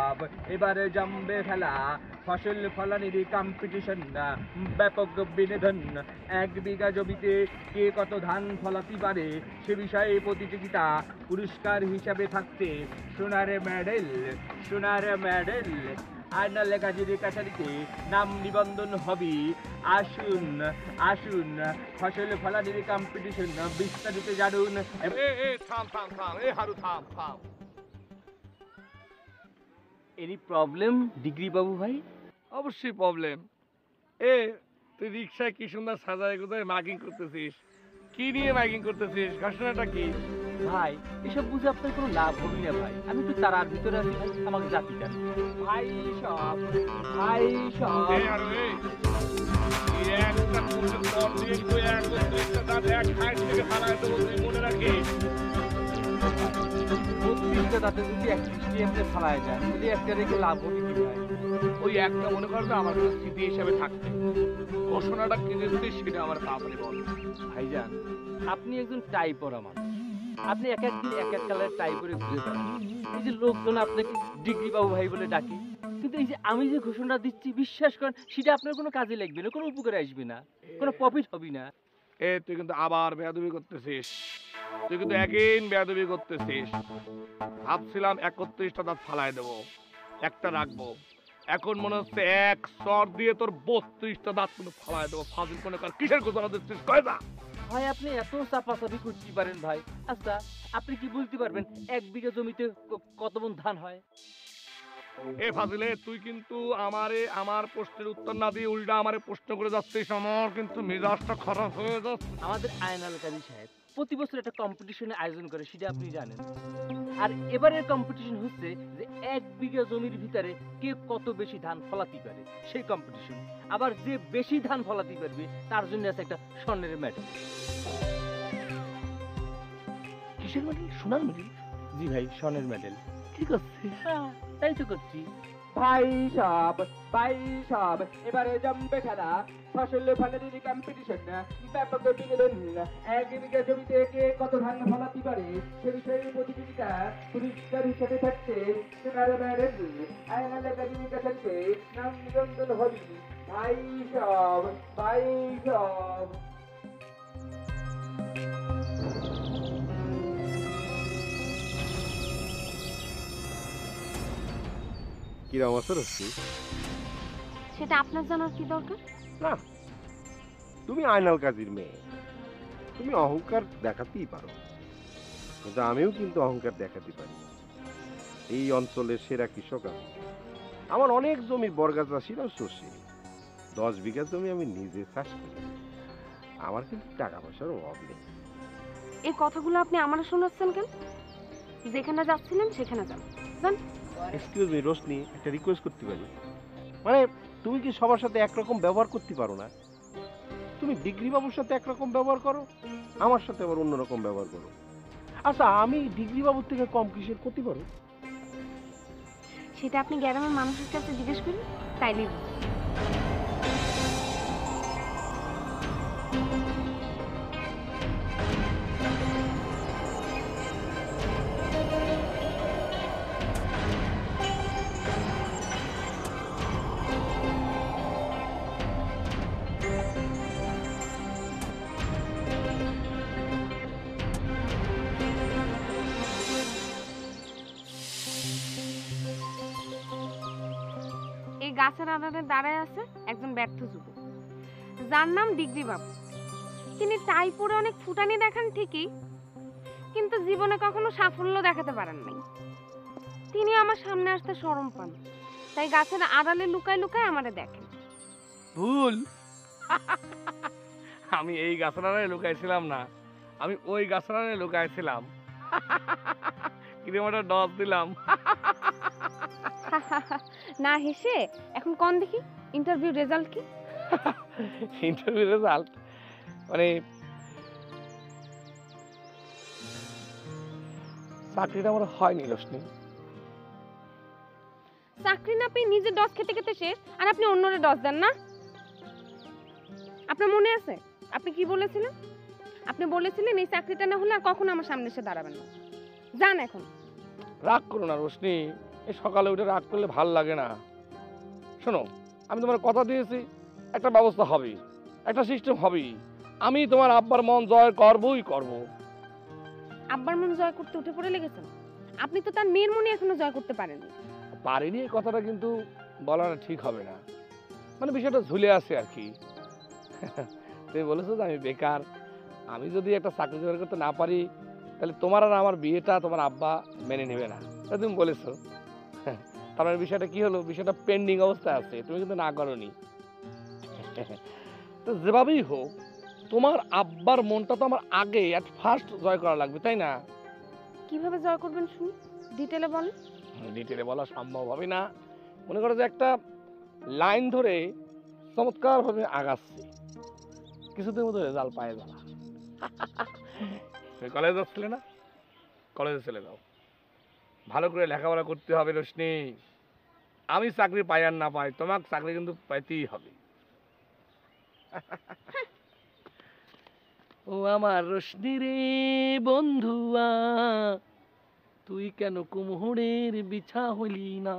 সব এবারে জমবে খেলা ফসল ফলানির কম্পিটিশন ব্যাপক বিনোদন 1 বিঘা জমিতে কে কত ধান ফলাতে পারে সে বিষয়ে প্রতিযোগিতা পুরস্কার হিসাবে থাকছে সোনার মেডেল আয়নাল গাজীর কাছারিতে নাম নিবন্ধন হবে আসুন ফসল ফলানির কম্পিটিশন বিস্তারিত জানুন থাম হারু থাম এনি প্রবলেম ডিগ্রি বাবু ভাই? অবশ্যই প্রবলেম। তুই রিক্সায় কি সুন্দর সাজায় কোথায় মাইকিং করতেছিস, কি নিয়ে মাইকিং করতেছিস, ঘটনাটা কি? ভাই এসব বুঝে আপনার কোনো লাভ হবে না ভাই, আমি তো তারার ভিতরে আছি ভাই, আমাকে জাতি দেন ভাই সব একটা পুরুষের দল দিয়ে তুই একত্রিশটা দাঁত এক হাইট থেকে ফালায় দেবো, তুই মনে রাখিস। 32টা দাঁতে যদি 31টি এমনি ফালায় যায় যদি একটা রেখে লাভ হবে কি ভাই? ওই একটা মনে করবে আমার কাছে স্মৃতি হিসাবে থাকবে। ঘোষণাটা কি দিচ্ছিস সেটা আমার তাড়াতাড়ি বল। ভাইজান আপনি একজন টাই পরা মানুষ, আপনি এক একদিন এক এক কালার টাই পরে ঘুরে বেড়ান, এই যে লোকজন আপনাকে ডিগ্রি বাবু ভাই বলে ডাকে, কিন্তু এই যে আমি যে ঘোষণা দিচ্ছি বিশ্বাস করেন সেটা আপনার কোনো কাজে লাগবে না, কোনো উপকারে আসবে না, কোনো প্রফিট হবে না। তুই কিন্তু আবার বেয়াদবি করতেছিস, তুই কিন্তু একদিন বেয়াদবি করতেছিস। ভাবছিলাম 31টা দাঁত ফালায় দেবো, একটা রাখবো, এখন মনে হচ্ছে এক সর দিয়ে তোর 32টা দাঁত কিন্তু ফালায় দেবো। ফাজিল কোনে কার কিসের ঘোষণা দিচ্ছিস কয় না? ভাই আপনি এত চাপাচাপি করতে পারেন ভাই? আচ্ছা আপনি কি বলতে পারবেন 1 বিঘা জমিতে কত মণ ধান হয়? ফাজিলে তুই কিন্তু আমার প্রশ্নের উত্তর না দিয়ে উল্টা আমারে প্রশ্ন করে যাচ্ছিস, আমার কিন্তু মেজাজটা খারাপ হয়ে যাচ্ছে। আমাদের আয়নাল কাজী সাহেব প্রতি বছর একটা কম্পিটিশনের আয়োজন করে, সেটা আপনি জানেন। আর এবারের কম্পিটিশন হচ্ছে যে 1 বিঘা জমির ভিতরে কে কত বেশি ধান ফলাতে পারে সেই কম্পিটিশন। আবার যে বেশি ধান ফলাতে পারবে তার জন্য আছে একটা স্বর্ণের মেডেল। কিসের মেডেল? সোনার মেডেল? জি ভাই স্বর্ণের মেডেল। ঠিক আছে, হ্যাঁ তাই তো করছি। ভাই সব এবারে জমবে খেলা ফসল ফলানির কম্পিটিশন ব্যাপক বিনোদন 1 বিঘা জমিতে কে কত ধান ফলাতে পারে সে বিষয়ে প্রতিযোগিতা পুরস্কার হিসেবে থাকছে সোনার মেডেল আয়নাল গাজীর কাছারিতে নাম নিবন্ধন হবে ভাই সব কিরম অবসর হচ্ছে? সেটা আপনার জানার কি দরকার? না, তুমি আয়নাল কাজীর মেয়ে, তুমি অহংকার দেখাতেই পারো, কিন্তু আমিও কিন্তু অহংকার দেখাতে পারি। এই অঞ্চলের সেরা কৃষক আমি, আমার অনেক জমির বর্গা চাষিরাও চষে, 10 বিঘা জমি আমি নিজে চাষ করি, আমার কিন্তু টাকা পয়সার অভাব নেই। এই কথাগুলো আপনি আমারে শোনাচ্ছেন কেন? যেখানে যাচ্ছিলেন সেখানে যান। এক্সকিউজ মি রোশনি, একটা রিকোয়েস্ট করতে পারি? মানে তুমি কি সবার সাথে একরকম ব্যবহার করতে পারো না? তুমি ডিগ্রি বাবুর সাথে একরকম ব্যবহার করো, আমার সাথে আবার অন্যরকম ব্যবহার করো। আচ্ছা আমি ডিগ্রি বাবুর থেকে কম কিসের করতে পারো? সেটা আপনি গ্রামের মানুষের কাছে জিজ্ঞেস করুন, তাইলেই বুঝবেন। গাছের আড়ালে দাঁড়ায় আছে একজন ব্যর্থ যুবক, যার নাম ডিগ্রি বাবু। তিনি টাই পরে অনেক ফুটানি দেখান ঠিকই, কিন্তু জীবনে কখনো সাফল্য দেখাতে পারেন নাই। তিনি আমার সামনে আসতে শরম পান, তাই গাছের আড়ালে লুকায় লুকায় আমারে দেখেন। ভুল। আমি এই গাছের আড়ালে লুকাইছিলাম না, আমি ওই গাছের আড়ালে লুকাইছিলাম। কিরকম একটা ডস দিলাম। না হেসে এখন কোন দেখি ইন্টারভিউ রেজাল্ট কি? ইন্টারভিউ রেজাল্ট মানে চাকরিটা আমার হয়নি রোশনি। চাকরি না পেয়ে নিজে ডস খেতে খেতে শেষ, আর আপনি অন্যরে ডস দেন না? আপনার মনে আছে আপনি কি বলেছিলেন? আপনি বলেছিলেন এই চাকরিটা না হলে আর কখনো আমার সামনে এসে দাঁড়াবেন না। যান এখন। রাগ করো না রোশনি, এই সকালে উঠে রাগ করলে ভাল লাগে না। শোনো, আমি তোমার কথা দিয়েছি, একটা ব্যবস্থা হবে, একটা সিস্টেম হবে। আমি তোমার আব্বার মন জয় করবই করব। আব্বার মন জয় করতে উঠে পড়ে লেগেছেন? আপনি তো তার মেয়ের মনে এখনো জয় করতে পারেননি। পারিনি এই কথাটা কিন্তু বলাটা ঠিক হবে না, মানে বিষয়টা ঝুলে আছে আর কি। তুমি বলেছো যে আমি বেকার, আমি যদি একটা চাকরি জোগাড় করতে না পারি তাহলে তোমার আর আমার বিয়েটা তোমার আব্বা মেনে নেবে না, তা তুমি বলেছো। তার মানে বিষয়টা কি হলো, বিষয়টা পেন্ডিং অবস্থায় আছে, তুমি কিন্তু না করনি। তো যেভাবেই হোক তোমার আব্বার মনটা তো আমার আগে এট ফার্স্ট জয় করা লাগবে, তাই না? কিভাবে জয় করবেন শুনি, ডিটেলে বলেন। ডিটেলে বলা সম্ভব হবে না, মনে করো যে একটা লাইন ধরে চমৎকার ভাবে আগাচ্ছে, কিছুদিন মতো রেজাল্ট পায় যারা। তুমি কলেজে যাচ্ছিলে না? কলেজে চলে যাও, ভালো করে লেখাপড়া করতে হবে রোশনি। আমি চাকরি পাই আর না পাই, তোমাকে চাকরি কিন্তু পাইতেই হবে। ও আমার রোশনি রে বন্ধুয়া, তুই কেন কুমোরের বিছা হলি না?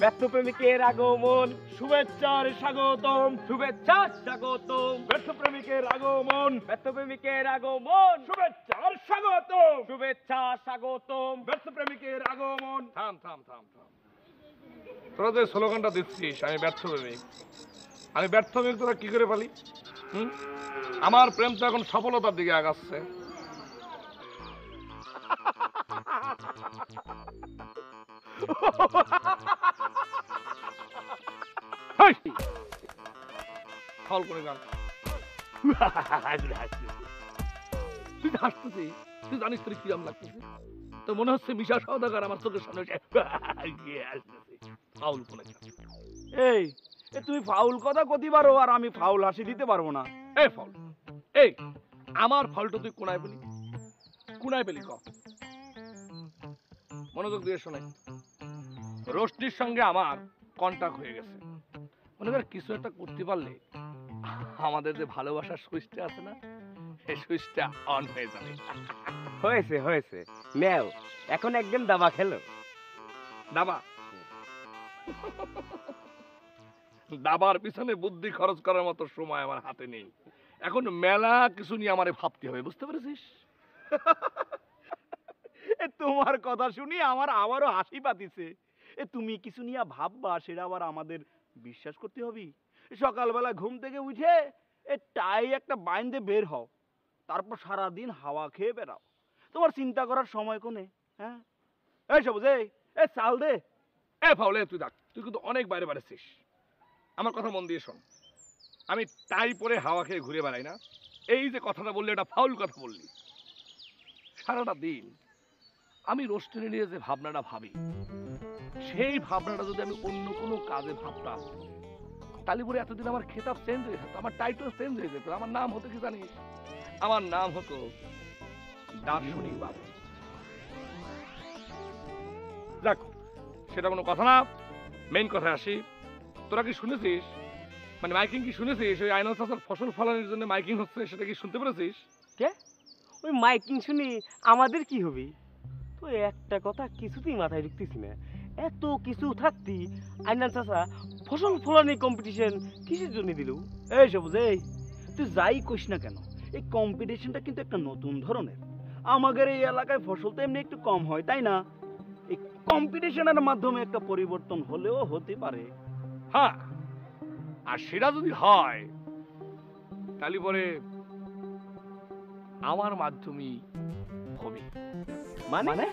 ব্যর্থ প্রেমিকের আগমন, শুভেচ্ছার স্বাগতম, শুভেচ্ছার স্বাগতম। ব্যর্থ প্রেমিকের আগমন, ব্যর্থ প্রেমিকের আগমন, শুভেচ্ছার স্বাগতম, শুভেচ্ছা স্বাগতম। ব্যর্থ প্রেমিকের আগমন। থাম থাম থাম থাম, তোরা যে স্লোগানটা দিচ্ছিস আমি ব্যর্থ প্রেমিক, আমি ব্যর্থ প্রেমিক, তোরা কি করে পালি? আমার প্রেম তো এখন সফলতার দিকে আগাচ্ছে। ফল করে গান তুই হাসতেছিস, তুই জানিস তোর কিরম লাগতেছে? তো মনে হচ্ছে মিশা সওদাগর আমার চোখের সামনে ফাউল কোনে। এই তুই ফাউল কথা কতি পারো আর আমি ফাউল হাসি দিতে পারবো না। এই ফাউল, এই আমার ফলটা তুই কোনায় পেলি, কোনায় পেলি ক? মনোযোগ দিয়ে শোনে, রোশনির সঙ্গে আমার কন্টাক্ট হয়ে গেছে। মনে কর কিছু একটা করতে পারলে আমাদের যে ভালোবাসার সুইচটা আছে না, সেই সুইচটা অন হয়ে যাবে। হয়েছে হয়েছে, নেও এখন একদম দাবা খেলো। দাবা? দাবার পিছনে বুদ্ধি খরচ করার মতো সময় আমার হাতে নেই, এখন মেলা কিছু নিয়ে আমারে ভাবতে হবে, বুঝতে পেরেছিস? তোমার কথা শুনি আমার আবারও হাসি পাতিছে। তুমি কিছু নিয়ে ভাববা, সেটা আবার আমাদের বিশ্বাস করতে হবে। সকালবেলা ঘুম থেকে উঠে টাই একটা বাইন্দে বের হও, তারপর সারাদিন হাওয়া খেয়ে বেড়াও। তোমার চিন্তা করার সময় কোনে? হ্যাঁ এই সবুজ, এই চাল দে। এ ফাউলে তুই দেখ, তুই কিন্তু অনেক বাইরে বেড়াচ্ছিস। আমার কথা মন দিয়ে শোন, আমি টাই পরে হাওয়া খেয়ে ঘুরে বেড়াই না। এই যে কথাটা বললি এটা ফাউল কথা বললি। সারাটা দিন আমি রোশনি নিয়ে যে ভাবনাটা ভাবি, সেই ভাবনাটা যদি আমি অন্য কোনো কাজে ভাবতাম তাহলে পরে এতদিন আমার খেতাব চেঞ্জ হয়ে যেত, আমার টাইটেল চেঞ্জ হয়ে যেত। আমার নাম হতো কি জানিস? আমার নাম হতো দার্শনিক বাবু। দেখ সেটা কোনো কথা না, মেইন কথা আসি। তোরা কি শুনেছিস, মানে মাইকিং কি শুনেছিস? ওই আইনাল চাচার ফসল ফলানোর জন্য মাইকিং হচ্ছে, সেটা কি শুনতে পেরেছিস? কে? ওই মাইকিং শুনি আমাদের কি হবে? তো একটা কথা কিছুতেই মাথায় ঢুকতেছি না, এত কিছু থাকতি আইনাল চাচা ফসল ফলানি কম্পিটিশন কিসের জন্য দিল? এই সবুজ, তুই যাই কইস না কেন, এই কম্পিটিশনটা কিন্তু একটা নতুন ধরনের। আমাদের এই এলাকায় ফসল তো এমনি একটু কম হয়, তাই না? এই কম্পিটিশনের মাধ্যমে একটা পরিবর্তন হলেও হতে পারে। হ্যাঁ, আর সেটা যদি হয় তাহলে পরে আমার মাধ্যমেই হবে। মানে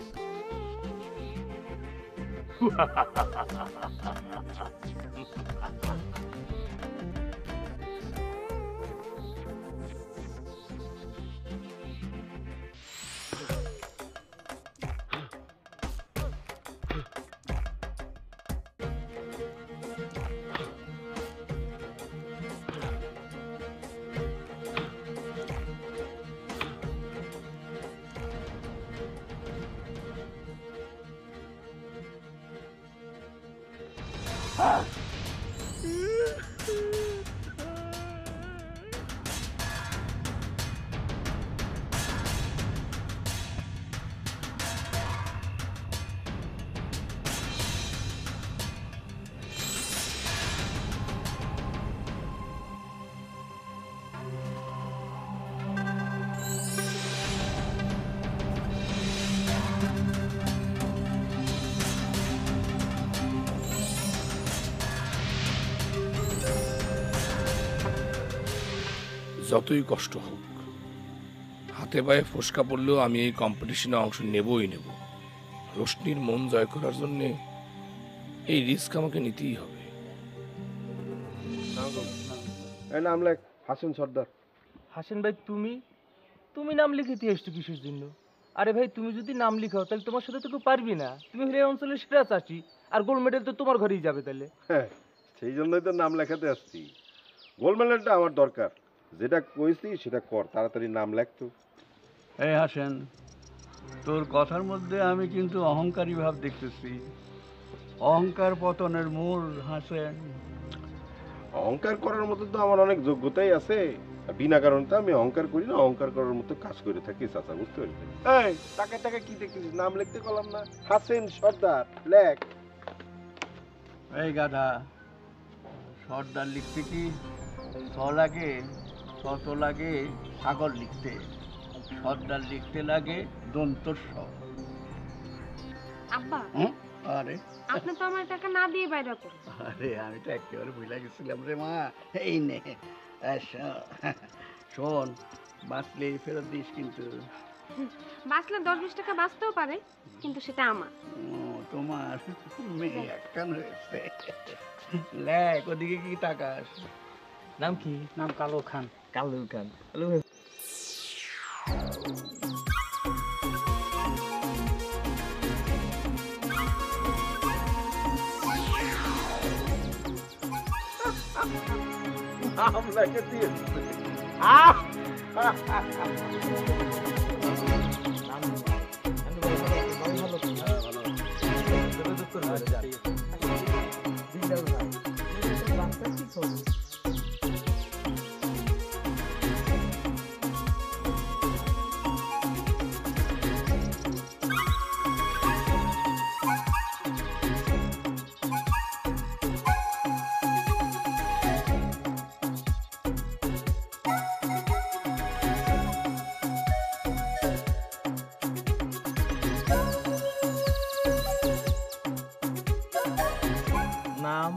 যতই কষ্ট হোক, হাতে পায়ে ফোসকা পড়লেও আমি এই কম্পিটিশনে অংশ নেবই নেব। রোশনির মন জয় করার জন্য এই রিস্ক আমাকে নিতেই হবে। এই নাম লেখ হাসিন সর্দার। হাসেন ভাই, তুমি তুমি নাম লিখে দিয়ে এসছো কিসের জন্য? আরে ভাই, তুমি যদি নাম লিখাও তাহলে তোমার সাথে তো কেউ পারবি না। তুমি হলে এই অঞ্চলের সেরা চাষি, আর গোল্ড মেডেল তো তোমার ঘরেই যাবে তাহলে। হ্যাঁ, সেই জন্যই তো নাম লেখাতে আসছি। গোল্ড মেডেলটা আমার দরকার। যেটা কইছি সেটা কর, তাড়াতাড়ি নাম লেখ তো। এই হাসেন, তোর কথার মধ্যে আমি কিন্তু অহংকারী ভাব দেখতেছি। অহংকার পতনের মূল হাসেন। অহংকার করার মতো তো আমার অনেক যোগ্যতাই আছে। বিনা কারণে তো আমি অহংকার করি না, অহংকার করার মতো কাজ করে থাকি। চাচা বুঝতে পারছি। এই টাকা টাকা কি দেখতেছিস? নাম লিখতে কলাম না, হাসিন সর্দার লেখ। এই গাধা, সর্দার লিখতে কি ছ লাগে? শত লাগে সাগর লিখতে, সর্দার লিখতে লাগে দন্তস্ব। আব্বা, আরে আপনি তো আমার টাকা না দিয়ে বাইরে করুন। আরে আমি তো একেবারে ভুলে গেছিলাম রে মা। এই নে, শোন, বাঁচলে ফেরত দিস কিন্তু। বাঁচলে 10-20 টাকা বাঁচতেও পারে, কিন্তু সেটা আমার। তোমার মেয়ে একখান হয়েছে। লেখ, ওদিকে কি তাকাস? নাম কি? নাম কালো খান। কালু খান। নাম লেখে দিয়েছে। নাম?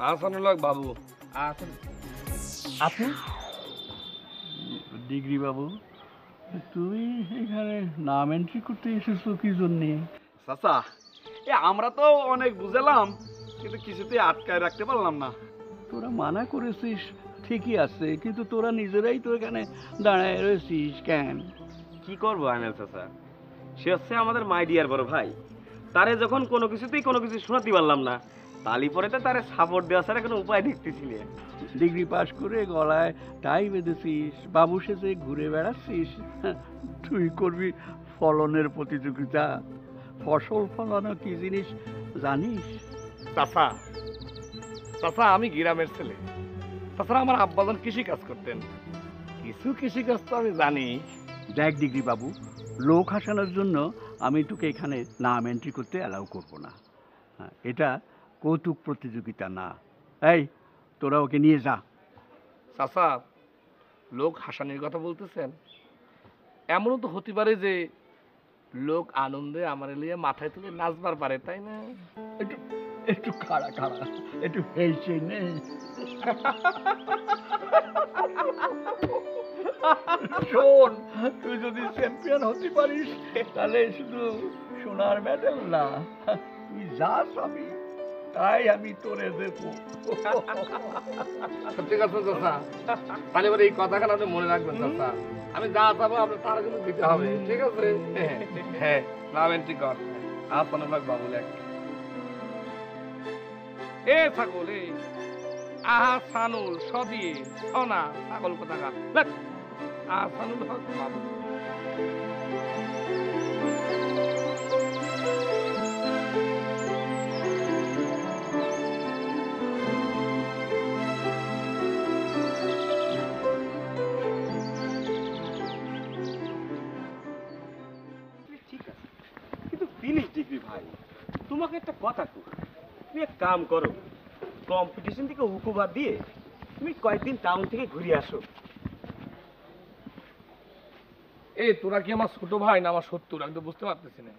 আহসানুল হক বাবু। আপনি? ডিগ্রি বাবু, তুই এখানে নাম এন্ট্রি করতে এসেছো কি জন্যে? চাচা, আমরা তো অনেক বুঝালাম, কিন্তু কিছুতেই আটকায় রাখতে পারলাম না। তোরা মানা করেছিস ঠিকই আছে, কিন্তু তোরা নিজেরাই তো এখানে দাঁড়ায় রয়েছিস কেন? কি করবো আইনাল চাচা, সে হচ্ছে আমাদের মাই ডিয়ার বড় ভাই। তারে যখন কোনো কিছুতেই কোনো কিছু শোনাতে পারলাম না, তালি পরে তো তারে সাপোর্ট দেওয়া ছাড়া কোনো উপায় দেখতেছি না। ডিগ্রি পাস করে গলায় টাই বেঁধেছিস, বাবু সেজে ঘুরে বেড়াচ্ছিস। তুই করবি ফলনের প্রতিযোগিতা? ফসল ফলানো কি জিনিস জানিস? চাচা, চাচা আমি গ্রামের ছেলে। তাছাড়া আমার আব্বাজান কৃষি কাজ করতেন, কিছু কৃষি কাজ তো আমি জানি। দেখ ডিগ্রি বাবু, লোক হাসানোর জন্য আমি তোকে এখানে নাম এন্ট্রি করতে অ্যালাউ করবো না। এটা কৌতুক প্রতিযোগিতা না। এই, তোরা ওকে নিয়ে যা। চাচা, লোক হাসানির কথা বলতেছেন? এমনও তো হতে পারে যে লোক আনন্দে আমার লিয়ে মাথায় তুলে নাচবার পারে, তাই না? একটু একটু খাড়া খাড়া, একটু হেসে নে। শোন, তুই যদি চ্যাম্পিয়ন হতে পারিস তাহলে শুধু সোনার মেডেল না, তুই যা চাবি তাই আমি তোরে দেবো। সত্যি কথা চাচা, তাহলে এবার এই কথাখানা আপনি মনে রাখবেন চাচা। আমি যা চাবো আপনার তারা কিন্তু দিতে হবে, ঠিক আছে? হ্যাঁ, নাম এন্ট্রি কর। আহসানুল হক বাবু লেখ। এ ছাগল, এ আহসানুল সদিয়ে সোনা ছাগল কোথাকার লেখ। আহসানুল হক বাবু। ঠিক আছে, কিন্তু ফিনিশ ডিগ্রি ভাই, তোমাকে একটা কথা কই, তুমি এক কাম করো, কম্পিটিশন থেকে হুকুবাদ দিয়ে তুমি কয়েকদিন টাউন থেকে ঘুরে আসো। এই তোরা কি আমার ছোট ভাই না আমার শত্রু? আমি তো বুঝতে পারতেছি না।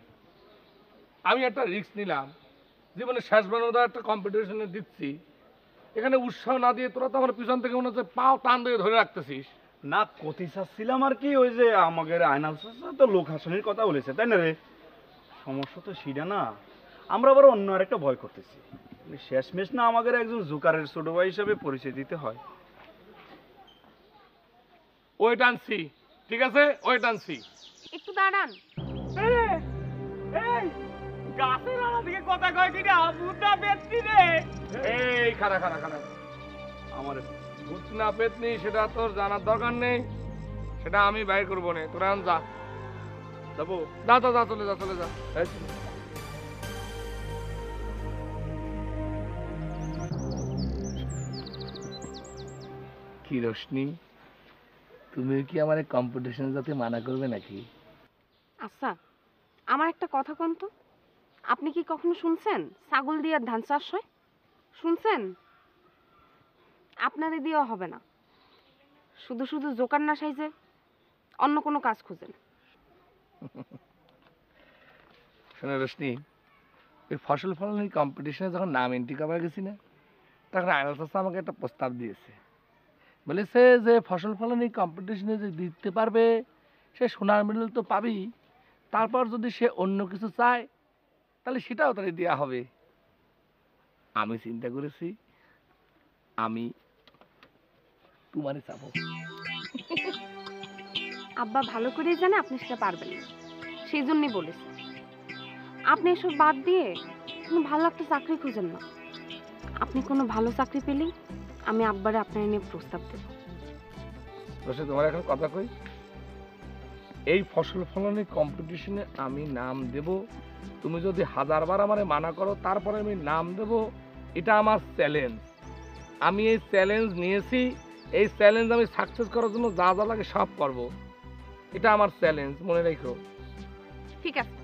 আমি একটা রিস্ক নিলাম, জীবনে শেষ বানোদা একটা কম্পিটিশনে দিচ্ছি, এখানে উৎসাহ না দিয়ে তোরা তো আমার পিছন থেকে মনে হচ্ছে পাও টান দিয়ে ধরে রাখতেছিস। না কতি চাচ্ছিলাম আর কি, ওই যে আমাদের আয়নাল চাচা তো লোক হাসানির কথা বলেছে, তাই না রে? সমস্যা তো সেটা না, আমরা আবার অন্য আরেকটা ভয় করতেছি, শেষমেশ না আমাদের একজন জোকারের ছোট ভাই হিসাবে পরিচয় দিতে হয়। ওই টানছি, ঠিক আছে, ওই টানছি। একটু দাঁড়ান। গাছের আড়া দিকে কথা কয় কিনা বুদ্ধা পেতনি রে। এই খারা খারা খারা, আমার ভূত না পেতনি সেটা তোর জানার দরকার নেই, সেটা আমি বাইর করবো না। তোরা এখন যা, যাবো। যা যা যা, চলে যা চলে যা। এই চলে। কি রোশনি, তুমি কি আমার কম্পিটিশন যাতে মানা করবে নাকি? আচ্ছা, আমার একটা কথা কোন তো, আপনি কি কখনো শুনছেন ছাগল দিয়ে ধান চাষ হয়? শুনছেন? আপনারে দিয়েও হবে না। শুধু শুধু জোকার না সাইজে অন্য কোনো কাজ খুঁজেন। শোনো রোশনি, ওই ফসল ফলনের কম্পিটিশনে যখন নাম এন্ট্রি করা গেছি না, তখন আয়নাল চাচা আমাকে একটা প্রস্তাব দিয়েছে। বলেছে যে ফসল ফলনের কম্পিটিশনে যে দিতে পারবে সে সোনার মেডেল তো পাবেই, তারপর যদি সে অন্য কিছু চায় তাহলে সেটাও তাকে দেওয়া হবে। আমি চিন্তা করেছি আমি তোমারই চাবো। আব্বা ভালো করেই জানে আপনি সেটা পারবেন না, সেই জন্যই বলেছি। আপনি এসব বাদ দিয়ে কোনো ভালো একটা চাকরি খুঁজেন না। আপনি কোনো ভালো চাকরি পেলেই আমি আব্বারে আপনার নিয়ে প্রস্তাব দেব। রোশনি, তোমার এখন কথা কই, এই ফসল ফলনের কম্পিটিশনে আমি নাম দেব, তুমি যদি 1000বার আমারে মানা করো তারপরে আমি নাম দেব। এটা আমার চ্যালেঞ্জ, আমি এই চ্যালেঞ্জ নিয়েছি। এই চ্যালেঞ্জ আমি সাকসেস করার জন্য যা যা লাগে সব করব। এটা আমার চ্যালেঞ্জ, মনে রেখো। ঠিক আছে,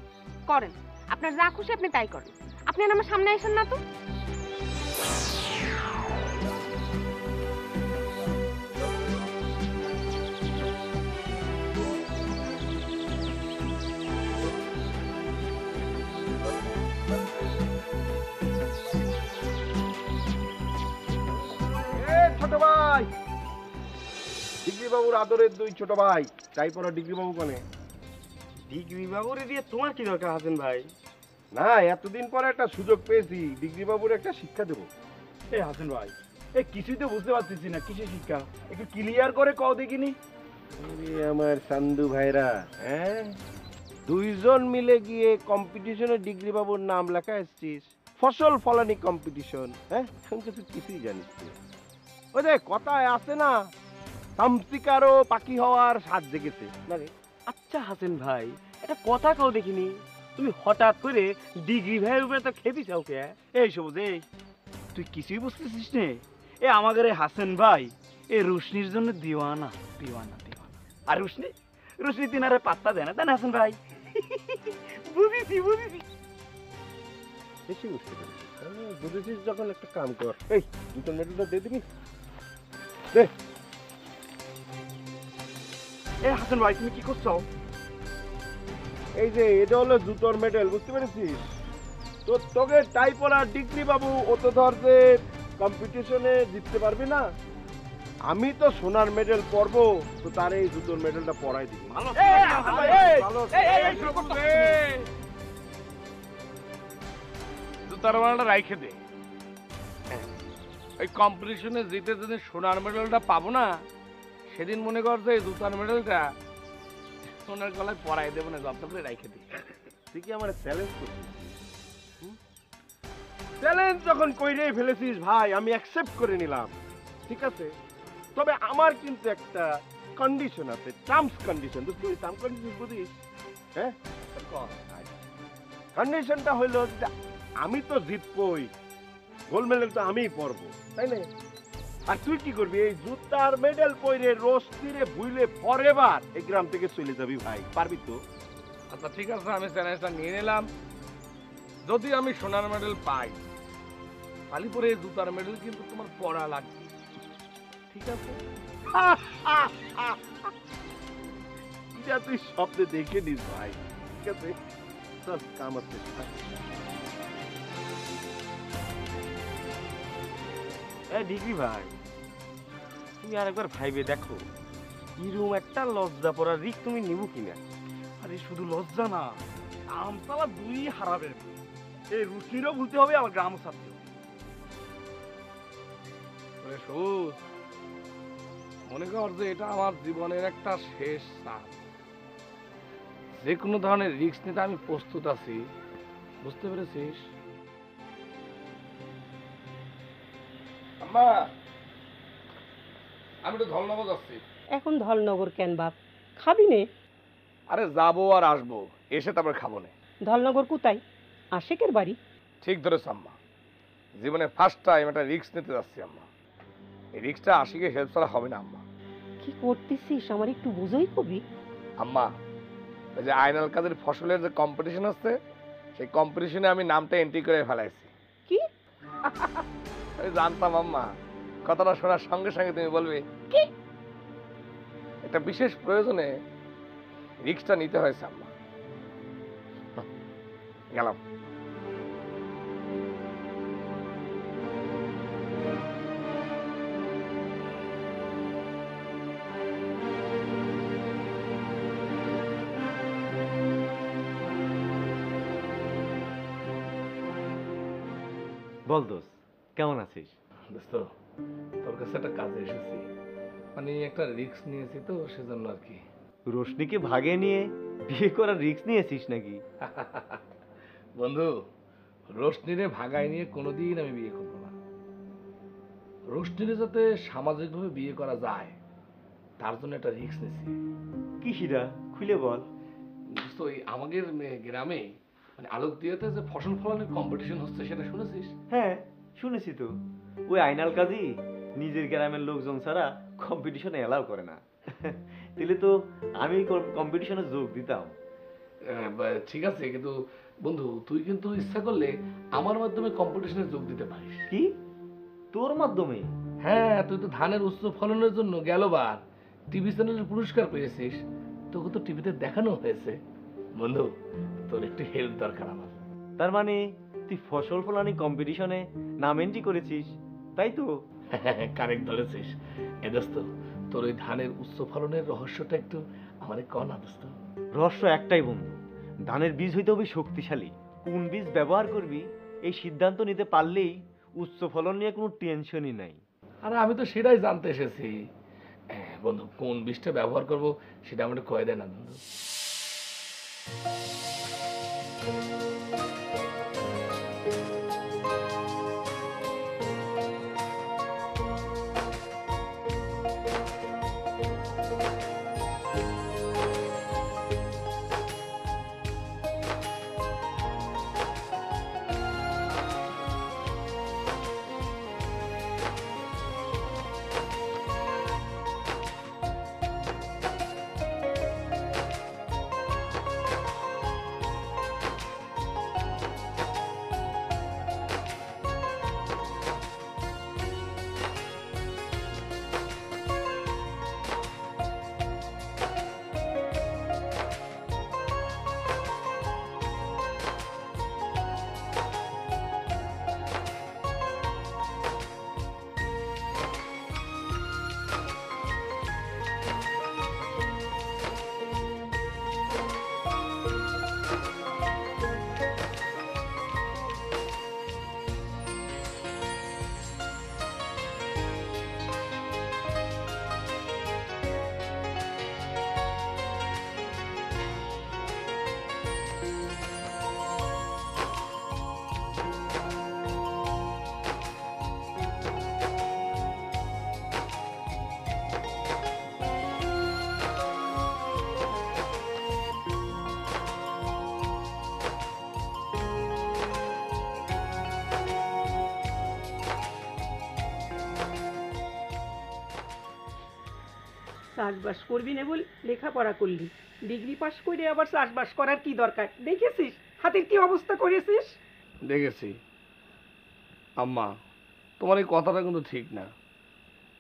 করেন। আপনার যা খুশি আপনি তাই করেন। আপনি আর আমার সামনে আসেন না তো। ছোট ভাই, ডিগ্রি বাবুর আদরের দুই ছোট ভাই, তাই পড়া ডিগ্রি বাবু কোনে? ডিগ্রি বাবুরে দিয়ে তোমার কি দরকার হাসেন ভাই? না, এতদিন পরে একটা সুযোগ পেয়েছি, ডিগ্রি বাবুর একটা শিক্ষা দেবো। এই হাসেন ভাই, এই কিছুই তো বুঝতে পারতেছি না, কিসের শিক্ষা একটু ক্লিয়ার করে কও দেখিনি। আমার সান্দু ভাইরা, হ্যাঁ, দুইজন মিলে গিয়ে কম্পিটিশনে ডিগ্রি বাবুর নাম লেখা এসছিস, ফসল ফলানি কম্পিটিশন। হ্যাঁ, আমি কিছু কিছুই জানিস না। ওই যে কথায় আছে না, তামসিকারও পাখি হওয়ার স্বাদ জেগেছে না রে? আচ্ছা হাসেন ভাই, একটা কথা কও দেখিনি, তুমি হঠাৎ করে ডিগ্রি ভাইয়ের উপরে তো খেপি চাও কে? এই সবুজ, এই তুই কিছুই বুঝতেছিস নে? এ আমাদের এই হাসেন ভাই এই রুশনির জন্য দিওয়ানা দিওয়ানা দিওয়ানা। আর রুশনি রুশনি তিনারে পাত্তা দেয় না, তাই না হাসেন ভাই? বুঝেছি বুঝেছি। বেশি বুঝতে পেরেছিস, বুঝেছিস যখন একটা কাম কর, এই দুটো মেডেলটা দিয়ে দিবি। দে। এ হাসেন ভাই, তুমি কি করছো? এই যে এটা হলো জুতোর মেডেল, বুঝতে পেরেছিস? তো তোকে টাই পড়া ডিগ্রি বাবু, ও তো ধর যে কম্পিটিশনে জিততে পারবি না, আমি তো সোনার মেডেল পরবো, তো তার এই জুতোর মেডেলটা পরাই দিবি। জুতার মেডেলটা রাইখে দে। এই কম্পিটিশনে জিতে যদি সোনার মেডেলটা পাবো না, সেদিন মনে কর যে এই জুতার মেডেলটা সোনার গলায় পরাই দেবো না, জব্দ করে রাইখে দে। তুই কি আমার চ্যালেঞ্জ করছিস? চ্যালেঞ্জ যখন কইরেই ফেলেছিস ভাই, আমি অ্যাকসেপ্ট করে নিলাম, ঠিক আছে। তবে আমার কিন্তু একটা কন্ডিশন আছে, টার্মস কন্ডিশন। তুই টার্ম কন্ডিশন বুঝিস? হ্যাঁ, কন্ডিশনটা হইলো যে আমি তো জিতবই, গোল্ড মেডেল তো আমিই পরবো, তাই না? আর তুই কি করবি? এই জুতার মেডেল পরে রোস্তিরে ভুইলে ফরএভার এই গ্রাম থেকে চলে যাবি ভাই, পারবি তো? আচ্ছা ঠিক আছে, আমি চ্যালেঞ্জটা নিয়ে নিলাম। যদি আমি সোনার মেডেল পাই, আলিপুরে এই জুতার মেডেল কিন্তু তোমার পড়া লাগবে, ঠিক আছে? এটা তুই স্বপ্নে দেখে নিস ভাই, ঠিক আছে? চল, কাম আছে। ডিগ্রি ভাই, তুমি আর একবার ভাইবে দেখো এরকম একটা লজ্জা পড়ার রিক তুমি নিব কিনা। আরে শুধু লজ্জা না, আমতলা দুই হারাবেন। এই রুচিরও ভুলতে হবে, আমার গ্রাম ছাত্র মনে কর যে এটা আমার জীবনের একটা শেষ চাপ। যে কোনো ধরনের রিস্ক নিতে আমি প্রস্তুত আছি, বুঝতে পেরেছিস? আম্মা, আমি তো ধলনগর যাচ্ছি। এখন ধলনগর কেন বাপ, খাবি নে? আরে যাবো আর আসবো, এসে তারপর খাবো না। ধলনগর কোথায়? আশেকের বাড়ি? ঠিক ধরেছ আম্মা, জীবনে ফার্স্ট টাইম একটা রিস্ক নিতে যাচ্ছি আম্মা। এই রিস্কটা আশিকে হেল্প ছাড়া হবে না আম্মা। কি করতেছিস আমার একটু বুঝোই কবি? আম্মা, ওই যে আইনাল কাজের ফসলের যে কম্পিটিশন হচ্ছে, সেই কম্পিটিশনে আমি নামটা এন্ট্রি করে ফেলাইছি। কি? আমি জানতাম আম্মা, কথাটা শোনার সঙ্গে সঙ্গে তুমি বলবে কি। একটা বিশেষ প্রয়োজনে রিস্কটা নিতে হয়েছে আম্মা। গেলাম। বল দোস্ত, কেমন আছিস? দোস্ত, তোর কাছে একটা কাজে এসেছি, মানে একটা রিস্ক নিয়েছি তো সেজন্য আর কি। রোশনিকে ভাগে নিয়ে বিয়ে করার রিস্ক নিয়েছিস নাকি? বন্ধু, রোশনিরে ভাগায় নিয়ে কোনোদিন আমি বিয়ে করবো না। রোশনিরে যাতে সামাজিকভাবে বিয়ে করা যায় তার জন্য একটা রিস্ক নিয়েছি। কি সেটা খুলে বল। দোস্ত, ওই আমাদের গ্রামে মানে আলোক দিয়াতে যে ফসল ফলানোর কম্পিটিশন হচ্ছে, সেটা শুনেছিস? হ্যাঁ শুনেছি তো। ওই আইনাল কাজী নিজের গ্রামের লোকজন ছাড়া কম্পিটিশনে এলাও করে না। তাহলে তো আমি কম্পিটিশনে যোগ দিতাম। ঠিক আছে, কিন্তু বন্ধু তুই কিন্তু ইচ্ছা করলে আমার মাধ্যমে কম্পিটিশনে যোগ দিতে পারিস। কি তোর মাধ্যমে? হ্যাঁ, তুই তো ধানের উচ্চ ফলনের জন্য গেলবার টিভি চ্যানেলের পুরস্কার পেয়েছিস, তোকে তো টিভিতে দেখানো হয়েছে। বন্ধু, তোর একটু হেল্প দরকার আমার। তার মানে তুই ফসল ফলানি কম্পিটিশনে নাম এন্ট্রি করেছিস, তাই তো? কারেক্ট ধরেছিস। এ দোস্ত, তোর ওই ধানের উচ্চ ফলনের রহস্যটা একটু আমারে ক না দোস্ত। রহস্য একটাই বন্ধু, ধানের বীজ হইতে হবে শক্তিশালী। কোন বীজ ব্যবহার করবি এই সিদ্ধান্ত নিতে পারলেই উচ্চ ফলন নিয়ে কোনো টেনশনই নাই। আরে আমি তো সেটাই জানতে এসেছি। বন্ধু, কোন বীজটা ব্যবহার করব সেটা আমাকে কয়ে দেয় না বন্ধু। চাষবাস করবি না বল লেখাপড়া করলি, ডিগ্রি পাস করে আবার চাষবাস করার কি দরকার? দেখেছিস হাতের কি অবস্থা করেছিস? দেখেছি আম্মা, তোমার এই কথাটা কিন্তু ঠিক না।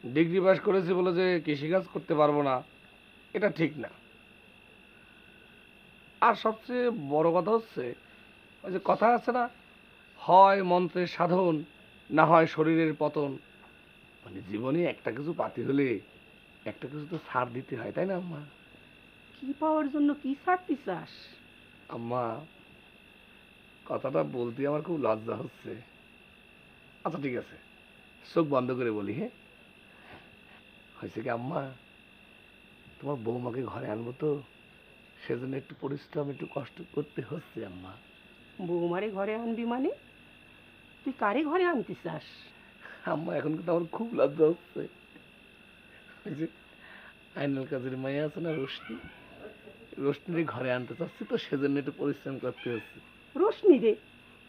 ডিগ্রি পাস করেছি বলে যে কৃষিকাজ করতে পারবো না, এটা ঠিক না। আর সবচেয়ে বড় কথা হচ্ছে, ওই যে কথা আছে না, হয় মন্ত্রের সাধন, না হয় শরীরের পতন। মানে জীবনে একটা কিছু পাতি হলে একটা কিছু তো ছাড় দিতে হয়, তাই না আম্মা? কি পাওয়ার জন্য কি ছাড়তে চাস? আম্মা, কথাটা বলতে আমার খুব লজ্জা হচ্ছে। আচ্ছা ঠিক আছে, চোখ বন্ধ করে বলি। হ্যাঁ, হয়েছে কি আম্মা, তোমার বৌমাকে ঘরে আনবো তো, সেজন্য একটু পরিশ্রম, একটু কষ্ট করতে হচ্ছে আম্মা। বৌমারে ঘরে আনবি মানে? তুই কারে ঘরে আনতে চাস? আম্মা, এখন কিন্তু আমার খুব লজ্জা হচ্ছে। ওই যে আইনাল কাজের মাইয়া আছে না, রোশনি, রোশনির ঘরে আনতে চাচ্ছি তো, সেজন্য একটু পরিশ্রম করতে হচ্ছে। রোশনি রে?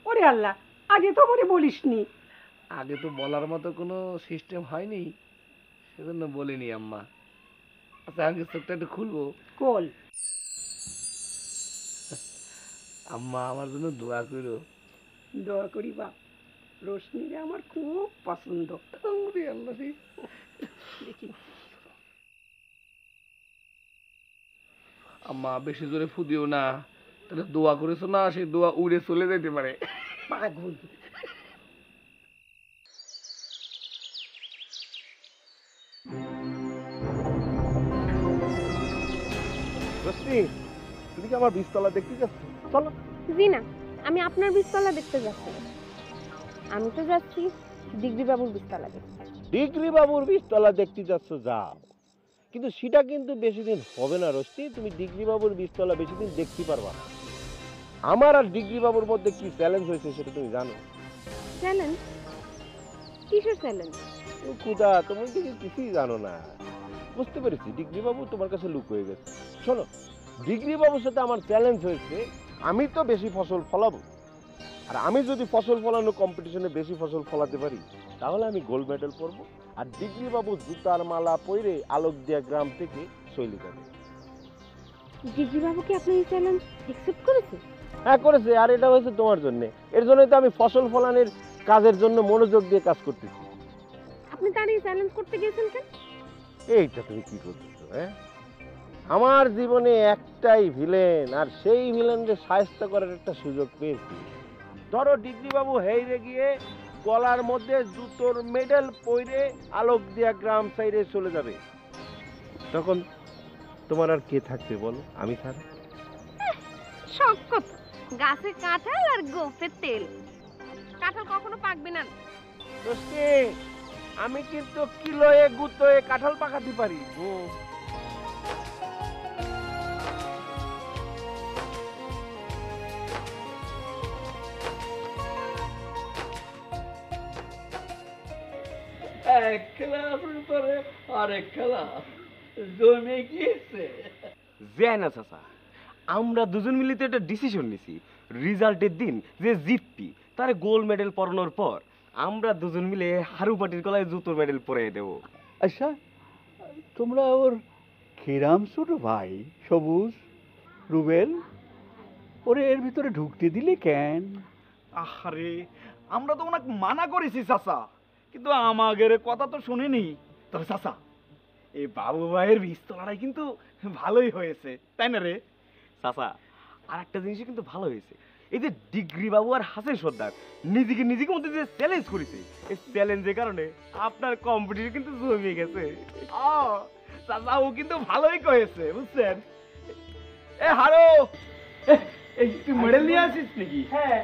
ওরে আল্লাহ, আগে তো মনে বলিসনি। আগে তো বলার মতো কোনো সিস্টেম হয়নি, সেজন্য বলিনি আম্মা। আচ্ছা, আগে চোখটা একটু খুলবো? কল। আম্মা, আমার জন্য দোয়া করো। দোয়া করি বাপ, রোশনি রে আমার খুব পছন্দ। আল্লাহ রে। দেখি আম্মা, বেশি জোরে ফু দিও না, তাহলে দোয়া করেছো না, সেই দোয়া উড়ে চলে যেতে পারে। পাগল। রশ্মি, তুমি কি আমার বীজতলা দেখতে যাচ্ছ? চলো। জি না, আমি আপনার বীজতলা দেখতে যাচ্ছি না। আমি তো যাচ্ছি ডিগ্রি বাবুর বীজতলা দেখতে। ডিগ্রি বাবুর বীজতলা দেখতে যাচ্ছ, যাও, কিন্তু সেটা কিন্তু বেশি দিন হবে না রশ্মি। তুমি ডিগ্রি বাবুর বীজতলা বেশি দিন দেখতে পারবা না। আমার আর ডিগ্রি বাবুর মধ্যে কি চ্যালেঞ্জ হয়েছে সেটা তুমি জানো? চ্যালেঞ্জ? কিসের চ্যালেঞ্জ? খুদা, তুমি কিন্তু কিছুই জানো না। বুঝতে পেরেছি, ডিগ্রি বাবু তোমার কাছে লুক হয়ে গেছে। শোনো, ডিগ্রি বাবুর সাথে আমার চ্যালেঞ্জ হয়েছে, আমি তো বেশি ফসল ফলাবো, আর আমি যদি ফসল ফলানো কম্পিটিশনে বেশি ফসল ফলাতে পারি তাহলে আমি গোল্ড মেডেল পরবো, আর ডিগ্রি বাবু জুতার মালা পরে আলোক দিয়া গ্রাম থেকে চলে যাবে। ডিগ্রি বাবু কি আপনি এই চ্যালেঞ্জ অ্যাকসেপ্ট করেছে? হ্যাঁ, করেছে। আর এটা হয়েছে তোমার জন্য, এর জন্যই তো আমি ফসল ফলানোর কাজের জন্য মনোযোগ দিয়ে কাজ করতেছি। আপনি তার এই চ্যালেঞ্জ করতে গিয়েছেন কেন? এইটা তুমি কি করতেছো? হ্যাঁ, আমার জীবনে একটাই ভিলেন, আর সেই ভিলেনকে সাহায্য করার একটা সুযোগ পেয়েছি। ধরো ডিগ্রি বাবু হেইরে গিয়ে গলার মধ্যে জুতোর মেডেল পরে আলোক দিয়া গ্রাম সাইডে চলে যাবে, তখন তোমার আর কে থাকবে বলো? আমি ছাড়া। শখ কত, গাছে কাঁঠাল আর গোফে তেল। কাঁঠাল কখনো পাকবে না। দোস্তে, আমি কিন্তু কিলোয়ে গুতোয়ে কাঁঠাল পাকাতে পারি। এক খেলার পরে আরেক খেলা জমে গিয়েছে। না চাচা, আমরা দুজন মিলে তো একটা ডিসিশন নিছি, রেজাল্টের দিন যে জিতবি তারে গোল্ড মেডেল পরানোর পর আমরা দুজন মিলে হারু পাটির গলায় জুতোর মেডেল পরিয়ে দেবো। আচ্ছা, তোমরা ওর কিরাম ছোট ভাই সবুজ, রুবেল, ওরে এর ভিতরে ঢুকতে দিলে কেন? আরে, আমরা তো ওনাকে মানা করেছি চাচা, কিন্তু আমাদের কথা তো শুনিনি। তবে চাচা, এই বাবু ভাইয়ের বীজতলাটাই কিন্তু ভালোই হয়েছে, তাই না রে? চাচা, আর একটা জিনিসই কিন্তু ভালো হয়েছে, এই যে ডিগ্রি বাবু আর হাসিন সর্দার নিজেকে মধ্যে যে চ্যালেঞ্জ করেছে, এই চ্যালেঞ্জের কারণে আপনার কম্পিটিশন কিন্তু জমে গেছে। চাচা, ও কিন্তু ভালোই কয়েছে, বুঝছেন? এ হারো, এই তুই মেডেল নিয়ে আসিস নাকি? হ্যাঁ,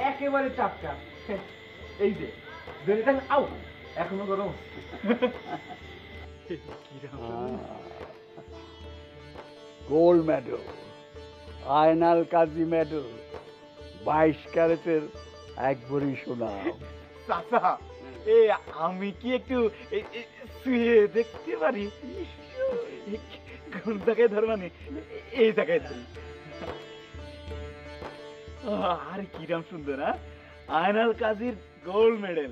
একেবারে টাটকা। এই যে ধরে থাক, আউ, এখনো গরম। গোল্ড মেডেল, আয়নাল কাজী মেডেল, 22 ক্যারেটের একবারই সোনা। চাচা, আমি কি একটু শুয়ে দেখতে পারি? কোন জায়গায় ধর, মানে এই জায়গায় ধরি। আরে কিরাম সুন্দর! আয়নাল কাজীর গোল্ড মেডেল,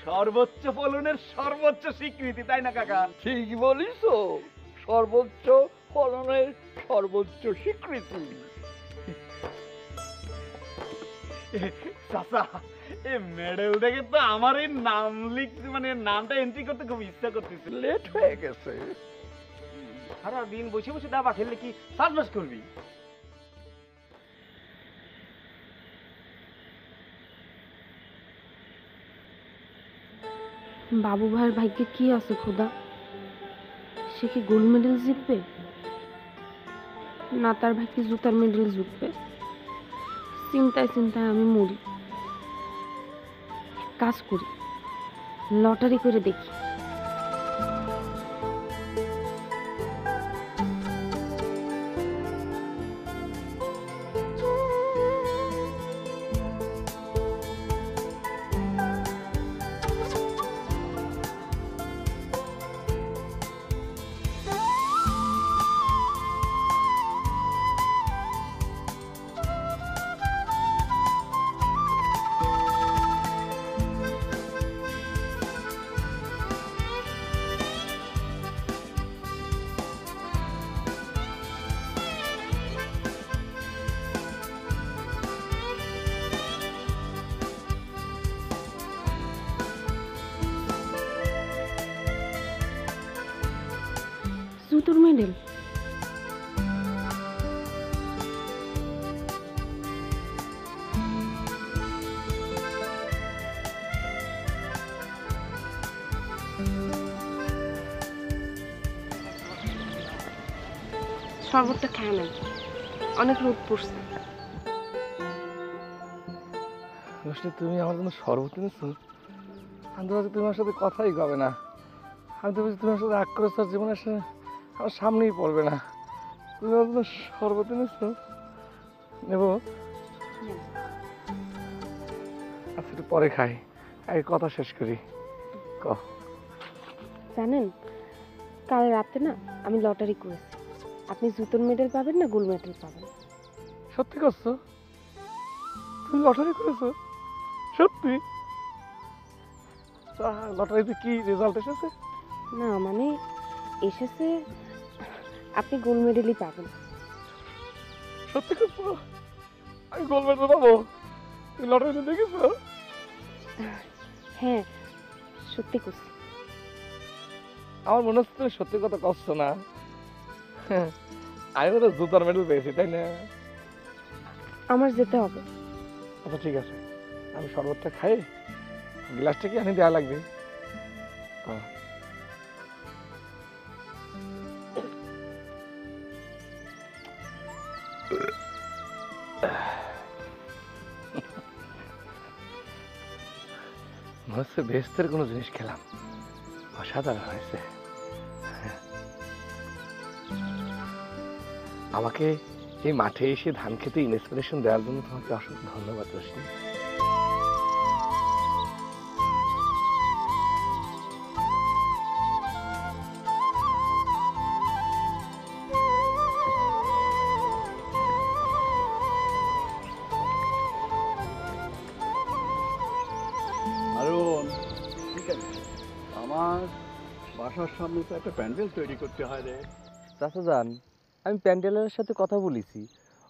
সর্বোচ্চ ফলনের সর্বোচ্চ স্বীকৃতি, তাই না কাকা? ঠিক বলিস, সর্বোচ্চ ফলনের সর্বোচ্চ স্বীকৃতি। চাচা, এই মেডেল দেখে তো আমার এই নাম লিখতে, মানে নামটা এন্ট্রি করতে খুব ইচ্ছা করতেছে। লেট হয়ে গেছে। সারা দিন বসে বসে দাবা খেললে কি চাষবাস করবি? বাবু ভাইয়ের ভাগ্যে কি আছে খোদা? সে কি গোল্ড মেডেল জিতবে, না তার ভাগ্যে জুতার মেডেল জিতবে? চিন্তায় চিন্তায় আমি মরি। কাজ করি, লটারি করে দেখি। জুতোর মেডেল? শরবতটা খায় না, অনেক রোদ পড়ছে। রোশনি, তুমি আমার জন্য শরবত এনেছো? আমি তো ভাবছি তুমি আমার সাথে কথাই কবে না। আমি তো ভাবছি তোমার সাথে রাগ করে তার জীবনের সাথে আমার সামনেই পড়বে না। তুমি আমার জন্য শরবত এনেছো? নেব? আচ্ছা, একটু পরে খাই, আগে কথা শেষ করি। জানেন, কাল রাতে না আমি লটারি করেছি। আপনি জুতোর মেডেল পাবেন না গোল্ড মেডেল পাবেন। সত্যি করছো? তুমি লটারি করেছো? সত্যি? লটারিতে কি রেজাল্ট এসেছে? না মানে এসেছে আপনি গোল্ড মেডেলই পাবেন। সত্যি করছো? আমি গোল্ড মেডেল পাবো? তুমি লটারিতে দেখেছো? হ্যাঁ, সত্যি করছি। আমার মনে হচ্ছে তুমি সত্যি কথা করছো না। আমি তো জুতার মেডেল পেয়েছি, তাই না? আমার যেতে হবে। আচ্ছা ঠিক আছে, আমি শরবতটা খাই। গ্লাসটা কি আনি দেওয়া লাগবে? মনে হচ্ছে বেস্তের কোনো জিনিস খেলাম, অসাধারণ হয়েছে। আমাকে এই মাঠে এসে ধান খেতে ইন্সপিরেশন দেওয়ার জন্য তোমাকে অসংখ্য ধন্যবাদ রোশনি। আরুন, ঠিক আছে, আমার বাসার সামনে তো একটা প্যান্ডেল তৈরি করতে হয় রে। চাচা যান, আমি প্যান্ডেলের সাথে কথা বলেছি,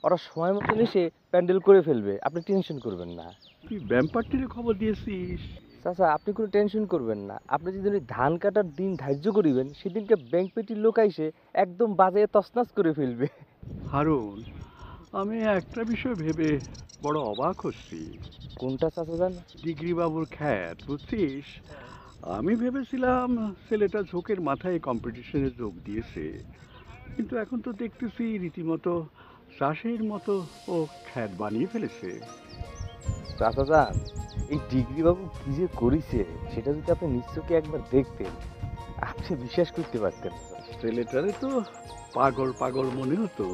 ওরা সময় মতন এসে প্যান্ডেল করে ফেলবে, আপনি টেনশন করবেন না। তুই ব্যাম্পারটির খবর দিয়েছিস? চাচা আপনি কোনো টেনশন করবেন না, আপনি যেদিন ওই ধান কাটার দিন ধার্য করিবেন সেদিনকে ব্যাংক পেটির লোক আইসে একদম বাজে তছনছ করে ফেলবে। হারুন, আমি একটা বিষয় ভেবে বড় অবাক হচ্ছি। কোনটা চাচা যান? ডিগ্রি বাবুর খ্যাত, বুঝছিস? আমি ভেবেছিলাম ছেলেটা ঝোঁকের মাথায় কম্পিটিশনে যোগ দিয়েছে, কিন্তু এখন তো দেখতেছি রীতিমতো চাষের মতো ও খ্যাত বানিয়ে ফেলেছে। চাচা যান, এই ডিগ্রি বাবু কি যে করেছে সেটা যদি আপনি নিশ্চয়ই একবার দেখতেন, আপনি বিশ্বাস করতে পারতেন। ছেলেটারে তো পাগল পাগল মনে হতো,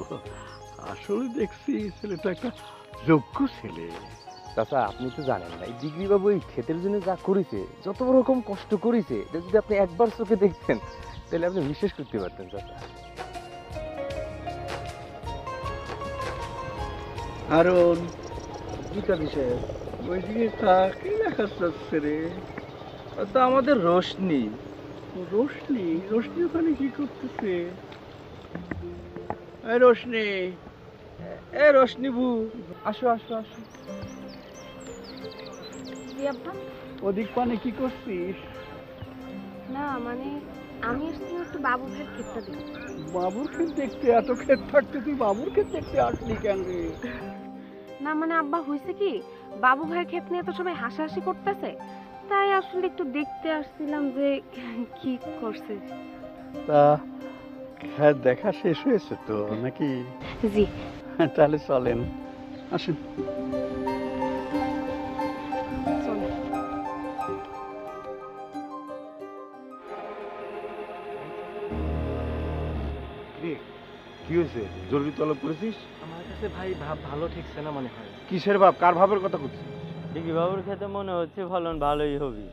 আসলে দেখছি ছেলেটা একটা যোগ্য ছেলে। চাচা আপনি তো জানেন না, এই ডিগ্রি বাবু এই ক্ষেতের জন্য যা করেছে, যত রকম কষ্ট করেছে, এটা যদি আপনি একবার চোখে দেখতেন তাহলে আপনি বিশ্বাস করতে পারতেন। চাচা কারণ গীতা বিষয় ওইদিকে কাকে দেখা যাচ্ছে রে? তো আমাদের রোশনি। রোশনি? রোশনি ওখানে কি করতেছে? এই রোশনি, এ রোশনি বু, আসো আসো আসো। ওদিক পানে কি করছিস? না মানে আমি এসেছি একটু বাবু ভাইয়ের ক্ষেতটা দেখি। বাবুর ক্ষেত দেখতে? এত ক্ষেত থাকতে তুই বাবুর ক্ষেত দেখতে আসলি কেন রে? না মানে আব্বা হয়েছে কি, বাবু ভাইয়ের ক্ষেত নিয়ে তো সবাই হাসাহাসি করতেছে, তাই আসলে একটু দেখতে আসছিলাম যে কি করছে। তা খেত দেখা শেষ হয়েছে তো নাকি? জি। তাহলে চলেন, আসেন। কি হয়েছে? জরুরি তলব করেছিস? আমার কাছে ভাই ভাব ভালো ঠিকছে না মনে হয়। কিসের ভাব? কার ভাবের কথা করছিস? ডিগ্রি বাবুর ক্ষেত্রে মনে হচ্ছে ফলন ভালোই হবে।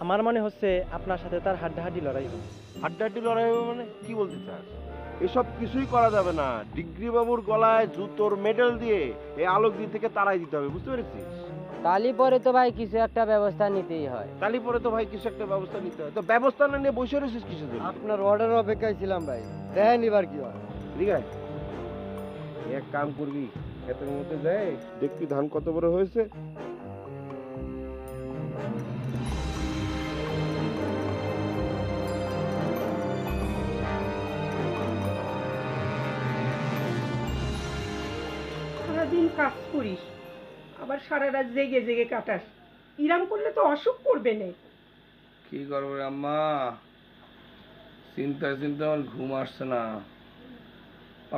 আমার মনে হচ্ছে আপনার সাথে তার হাড্ডাহাড্ডি লড়াই হবে। হাড্ডাহাড্ডি লড়াই হবে মানে কি বলতে চাস? এসব কিছুই করা যাবে না। ডিগ্রি বাবুর গলায় জুতোর মেডেল দিয়ে এই আলোক দিক থেকে তাড়াই দিতে হবে, বুঝতে পেরেছিস? তালি পরে তো ভাই কিছু একটা ব্যবস্থা নিতেই হয়। তালি পরে তো ভাই কিছু একটা ব্যবস্থা নিতে হয়। তো ব্যবস্থা না নিয়ে বসে রয়েছিস কিসের জন্য? আপনার অর্ডার অপেক্ষায় ছিলাম ভাই, দেখেন এবার কি হয়। ঠিক আছে, এক কাম করবি, ক্ষেতের মধ্যে যাই দেখবি ধান কত বড় হয়েছে। সারাদিন কাজ করিস, আবার সারা রাত জেগে জেগে কাটাস, ইরাম করলে তো অসুখ করবে না। কি করবো রে আম্মা, চিন্তায় চিন্তায় আমার ঘুম আসছে না।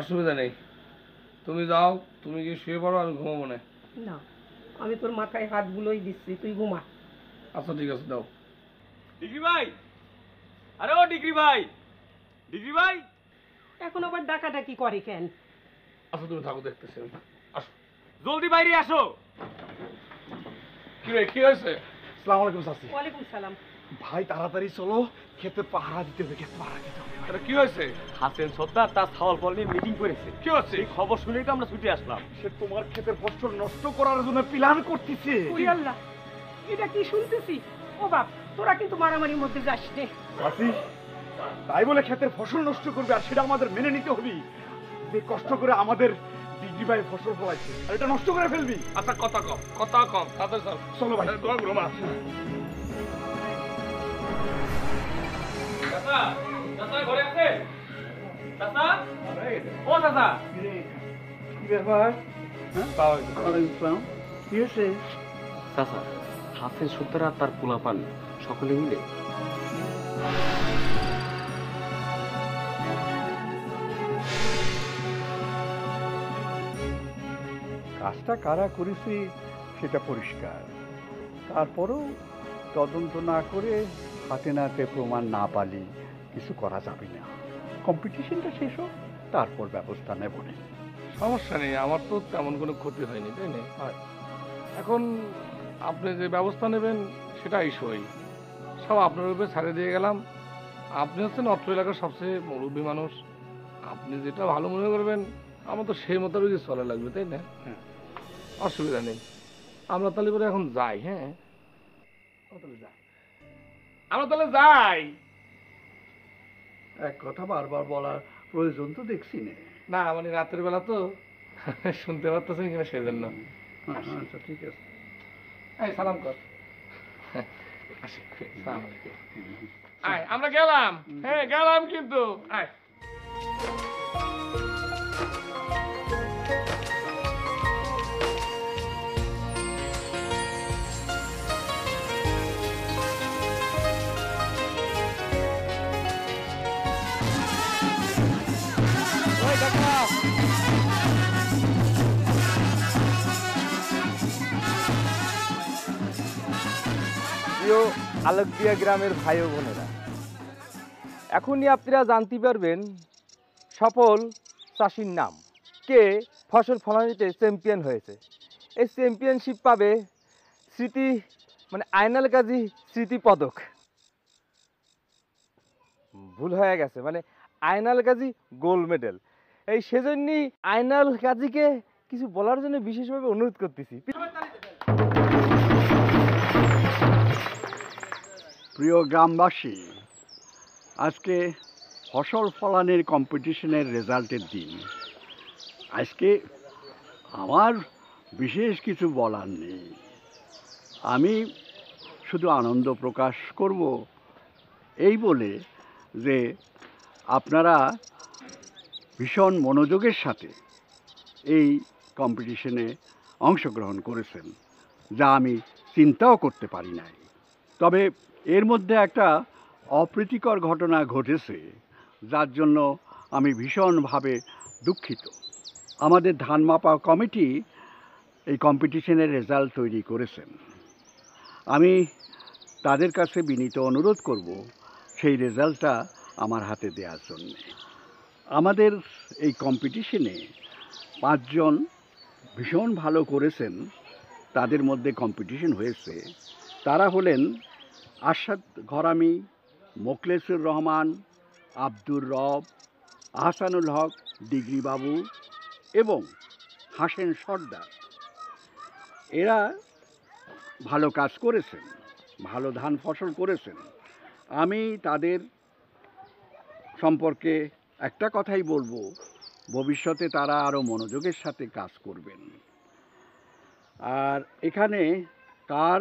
অসুবিধা নেই, তুমি যাও, তুমি কি শুয়ে পড়ো, আমি ঘুমাবো না। না, আমি তোর মাথায় হাত বুলোই দিচ্ছি, তুই ঘুমা। আচ্ছা ঠিক আছে, দাও। ডিগ্রি ভাই, আরে ও ডিগ্রি ভাই, ডিগ্রি ভাই। এখন আবার ডাকাডাকি করে কেন? আচ্ছা তুমি থাকো, দেখতেছি আমি। আসো, জলদি বাইরে আসো। কি রে, কি হয়েছে? আসসালামু আলাইকুম চাচি। ওয়ালাইকুম সালাম। ভাই তাড়াতাড়ি চলো, ক্ষেতে পাহারা দিতে হবে, ক্ষেতে পাহারা দিতে হবে। এটা কি হয়েছে? হাসেন সর্দার তার ছাওয়াল ফল নিয়ে মিটিং করেছে। কি হচ্ছে? এই খবর শুনেই তো আমরা ছুটে আসলাম। সে তোমার ক্ষেতের ফসল নষ্ট করার জন্য প্ল্যান করতেছে। ওরে আল্লাহ, এটা কি শুনতেছি? ও বাপ, তোরা কিন্তু মারামারির মধ্যে যাস রে। চাচি, তাই বলে ক্ষেতের ফসল নষ্ট করবে আর সেটা আমাদের মেনে নিতে হবে? যে কষ্ট করে আমাদের ডিগ্রি ভাই ফসল ফলাইছে আর এটা নষ্ট করে ফেলবি? আচ্ছা কথা কম, কথা কম, তাদের চল। চলো ভাই, ঘুমা। চাচা, চাচা ঘরে আছে? চাচা, ও চাচা। কি ব্যাপার? ওয়ালাইকুম আসসালাম। কি হয়েছে? চাচা, হাসেন সর্দার আর তার পোলাপান সকলে মিলে কাজটা কারা করেছে সেটা পরিষ্কার। তারপরও তদন্ত না করে হাতে নাতে প্রমাণ না পালি কিছু করা যাবে না। কম্পিটিশনটা শেষ হোক, তারপর ব্যবস্থা নেব না। সমস্যা নেই, আমার তো তেমন কোনো ক্ষতি হয়নি, তাই না? এখন আপনি যে ব্যবস্থা নেবেন সেটাই সই, সব আপনার উপরে ছাড়ে দিয়ে গেলাম। আপনি হচ্ছেন অত্র এলাকার সবচেয়ে মুরব্বী মানুষ, আপনি যেটা ভালো মনে করবেন আমার তো সেই মোতাবেকই চলা লাগবে, তাই না? অসুবিধা নেই, আমরা তাহলে পরে এখন যাই। হ্যাঁ, আমরা তাহলে যাই। এক কথা বারবার বলার প্রয়োজন তো দেখছি না। না মানে রাতের বেলা তো শুনতে পারতেছেন কিনা সেজন্য। আচ্ছা ঠিক আছে। এই সালাম কর। আসি, সালাম আলাইকুম। আয় আমরা গেলাম। হ্যাঁ গেলাম কিন্তু। আয়। প্রিয় আলোকদিয়া গ্রামের ভাই ও বোনেরা, এখনই আপনারা জানতে পারবেন সফল চাষির নাম, কে ফসল ফলানোতে চ্যাম্পিয়ন হয়েছে। এই চ্যাম্পিয়নশিপ পাবে স্মৃতি মানে আয়নাল গাজী স্মৃতি পদক। ভুল হয়ে গেছে, মানে আয়নাল গাজী গোল্ড মেডেল। এই সেজন্যই আয়নাল গাজীকে কিছু বলার জন্য বিশেষভাবে অনুরোধ করতেছি। প্রিয় গ্রামবাসী, আজকে ফসল ফলানোর কম্পিটিশনের রেজাল্টের দিন। আজকে আমার বিশেষ কিছু বলার নেই, আমি শুধু আনন্দ প্রকাশ করব এই বলে যে আপনারা ভীষণ মনোযোগের সাথে এই কম্পিটিশনে অংশগ্রহণ করেছেন, যা আমি চিন্তাও করতে পারি নাই। তবে এর মধ্যে একটা অপ্রীতিকর ঘটনা ঘটেছে, যার জন্য আমি ভীষণভাবে দুঃখিত। আমাদের ধান মাপা কমিটি এই কম্পিটিশনের রেজাল্ট তৈরি করেছেন। আমি তাদের কাছে বিনীত অনুরোধ করব সেই রেজাল্টটা আমার হাতে দেওয়ার জন্য। আমাদের এই কম্পিটিশনে 5 জন ভীষণ ভালো করেছেন, তাদের মধ্যে কম্পিটিশন হয়েছে। তারা হলেন আরশাদ ঘরামি, মোখলেসুর রহমান, আব্দুর রব, আহসানুল হক, ডিগ্রি বাবু এবং হাসেন সর্দার। এরা ভালো কাজ করেছেন, ভালো ধান ফসল করেছেন। আমি তাদের সম্পর্কে একটা কথাই বলবো, ভবিষ্যতে তারা আরও মনোযোগের সাথে কাজ করবেন। আর এখানে কার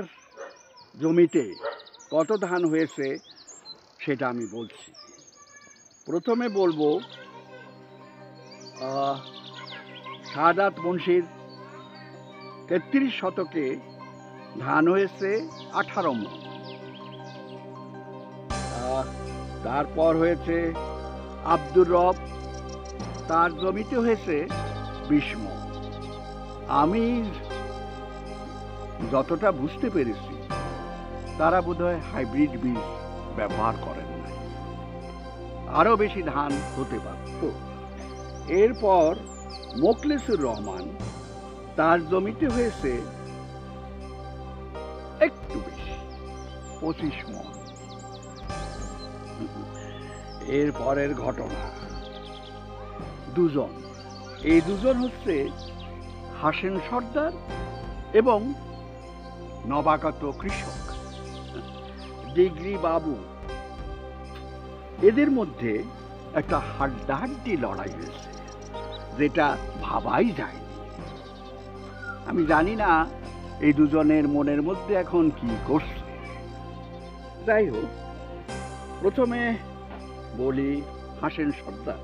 জমিতে কত ধান হয়েছে সেটা আমি বলছি। প্রথমে বলবো সাদাত মুন্সির 33 শতকে ধান হয়েছে 18 মণ। তারপর হয়েছে আব্দুর রব, তার জমিতে হয়েছে 20 মণ। আমি যতটা বুঝতে পেরেছি তারা বোধহয় হাইব্রিড বীজ ব্যবহার করেন না, আরো বেশি ধান হতে পারত। এরপর মোখলেসুর রহমান, তার জমিতে হয়েছে একটু বেশি, 25 মণ। এরপরের ঘটনা, দুজন, এই দুজন হচ্ছে হাসেন সর্দার এবং নবাগত কৃষক ডিগ্রি বাবু। এদের মধ্যে একটা হাড্ডাহাড্ডি লড়াই হয়েছে, যেটা ভাবাই যায়নি। আমি জানি না এই দুজনের মনের মধ্যে এখন কি করছে। যাই হোক, প্রথমে বলি হাসেন সর্দার,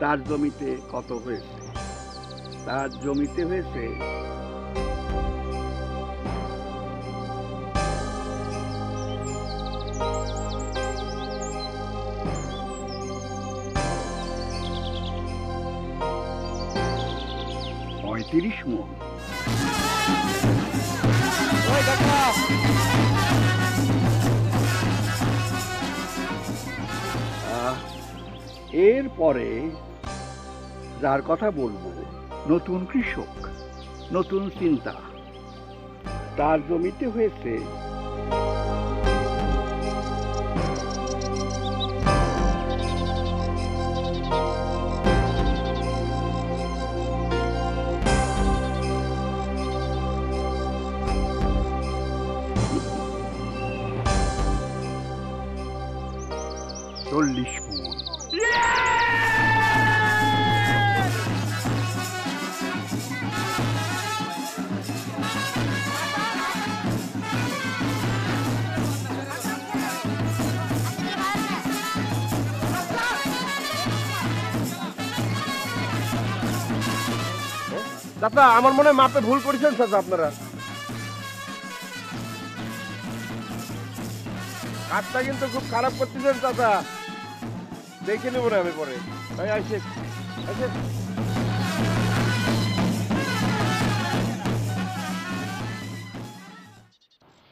তার জমিতে কত হয়েছে। তার জমিতে হয়েছে 35 মণ। এরপরে যার কথা বলবো, নতুন কৃষক, নতুন চিন্তা, তার জমিতে হয়েছে 40 মণ। দাদা, আমার মনে হয় মাপে ভুল করেছেন চাচা আপনারা। কাজটা কিন্তু খুব খারাপ করতেছেন চাচা, দেখে নেব না আমি পরে। আসে আসে।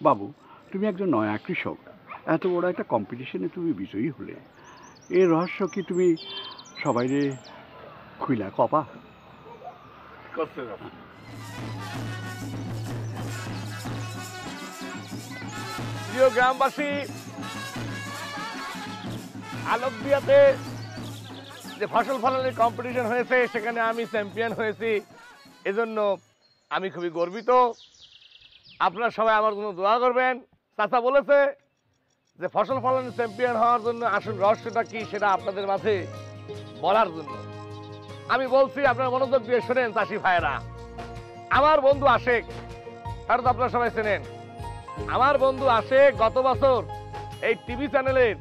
বাবু, তুমি একজন নয়া কৃষক, এত বড় একটা কম্পিটিশনে তুমি বিজয়ী হলে, এর রহস্য কি তুমি সবাইরে খুইলা কপা? প্রিয় গ্রামবাসী, আলোকদিয়াতে যে ফসল ফলানোর কম্পিটিশন হয়েছে সেখানে আমি চ্যাম্পিয়ন হয়েছি, এজন্য আমি খুবই গর্বিত। আপনারা সবাই আমার জন্য দোয়া করবেন। চাচা বলেছে যে ফসল ফলানোর চ্যাম্পিয়ন হওয়ার জন্য আসল রহস্যটা কি সেটা আপনাদের মাঝে বলার জন্য আমি বলছি। আপনারা মনোযোগ দিয়ে শোনেন চাষি ভাইয়েরা। আমার বন্ধু আশেক, তার তো আপনারা সবাই চেনেন। আমার বন্ধু আশেক গত বছর এই টিভি চ্যানেলের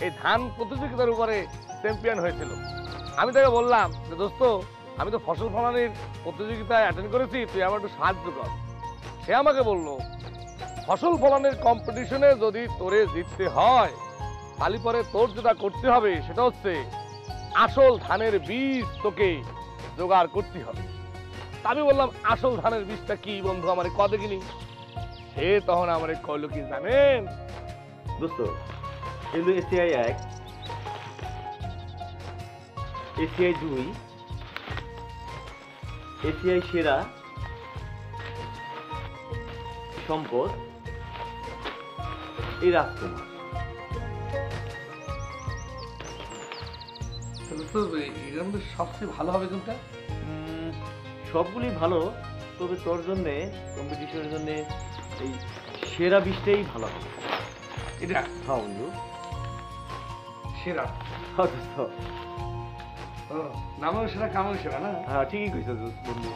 এই ধান প্রতিযোগিতার উপরে চ্যাম্পিয়ন হয়েছিল। আমি তাকে বললাম যে দোস্ত, আমি তো ফসল ফলানোর প্রতিযোগিতায় অ্যাটেন্ড করেছি, তুই আমার একটু সাহায্য কর। সে আমাকে বলল ফসল ফলানোর কম্পিটিশনে যদি তোরে জিততে হয় তাহলে পরে তোর যেটা করতে হবে সেটা হচ্ছে আসল ধানের বীজ তোকে জোগাড় করতে হবে। তা আমি বললাম আসল ধানের বীজটা কি বন্ধু আমারে ক দেখিনি। সে তখন আমারে কইল কি জানেন দোস্ত, এগুলো এসিআই 1, এসিআই 2, এসিআই সেরা, সম্পদ, এই রাজকুমার। সবচেয়ে ভালো হবে কোনটা? সবগুলি ভালো, তবে তোর জন্যে কম্পিটিশনের জন্যে এই সেরা বীজটাই ভালো হবে। এটা হ্যাঁ বন্ধু, সেরা। হ্যাঁ দোস্ত, নামও সেরা কামও সেরা না? হ্যাঁ ঠিকই কইছো বন্ধু।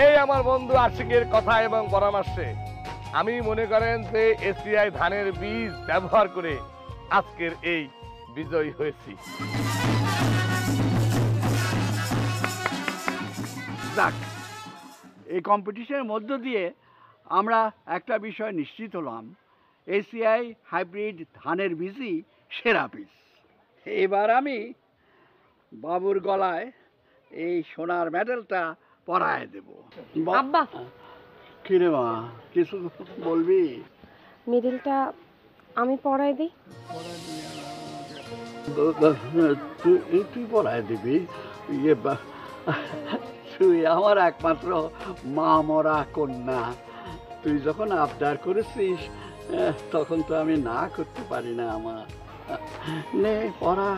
এই আমার বন্ধু আশিকের কথা এবং পরামর্শে আমি মনে করেন যে এসিআই ধানের বীজ ব্যবহার করে আজকের এই বিজয়ী হয়েছি। যাক, এই কম্পিটিশনের মধ্য দিয়ে আমরা একটা বিষয় নিশ্চিত হলাম, এসিআই হাইব্রিড ধানের বীজই সেরা বীজ। এবার আমি বাবুর গলায় এই সোনার মেডেলটা পরায় দেব। আব্বা, কিরে মা, কিছু বলবি? মিডিলটা আমি পরাই দিই। তুই পরায় দিবি? তুই আমার একমাত্র মা মরা কন্যা, তুই যখন আবদার করেছিস তখন তো আমি না করতে পারি না। আমার নে পড়া।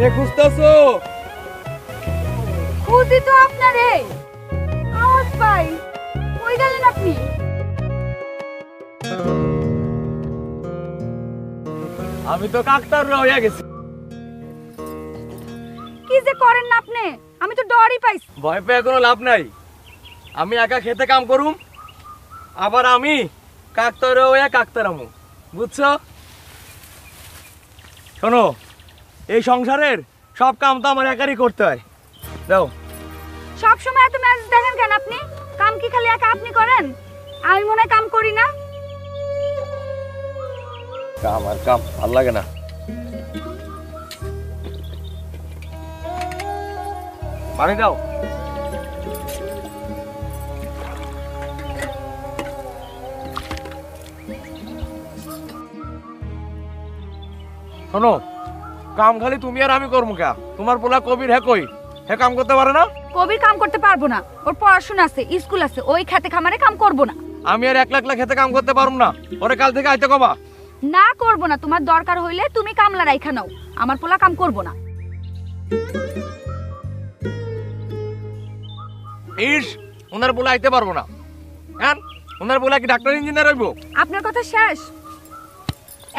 কারে খুঁজতেছো? খুঁজি তো আপনারে। আওয়াজ পাই। কই গেলেন আপনি? আমি তো কাকতারুয়া হইয়া গেছি। কি যে করেন না আপনি? আমি তো ডরই পাইছি। ভয় পেয়ে কোনো লাভ নাই। আমি একা খেতে কাম করুম, আবার আমি কাকতারুয়া হইয়া কাকতারামু, বুঝছো? শোনো, এই সংসারের সব কাম তো আমার একারই করতে হয়। দাও। সব সময় এত মেজাজ দেখেন কেন আপনি? কাম কি খালি একা আপনি করেন? আমি মনে হয় কাম করি না। কাম আর কাম ভাল লাগে না। পানি দাও। শোনো, কাম খালি তুমি আর আমি করবো কা? তোমার পোলা কবির হ্যাঁ কই, হ্যাঁ কাম করতে পারে না? কবির কাম করতে পারবো না, ওর পড়াশোনা আছে, স্কুল আছে, ওই খেতে খামারে কাম করবো না। আমি আর 1 লাখ খেতে কাম করতে পারবো না। ওরে কাল থেকে আইতে কবা। না করবো না, তোমার দরকার হইলে তুমি কামলা রাইখা নাও, আমার পোলা কাম করবো না। ইস, ওনার পোলা আইতে পারবো না। হ্যাঁ, ওনার পোলা কি ডাক্তার ইঞ্জিনিয়ার হইব? আপনার কথা শেষ।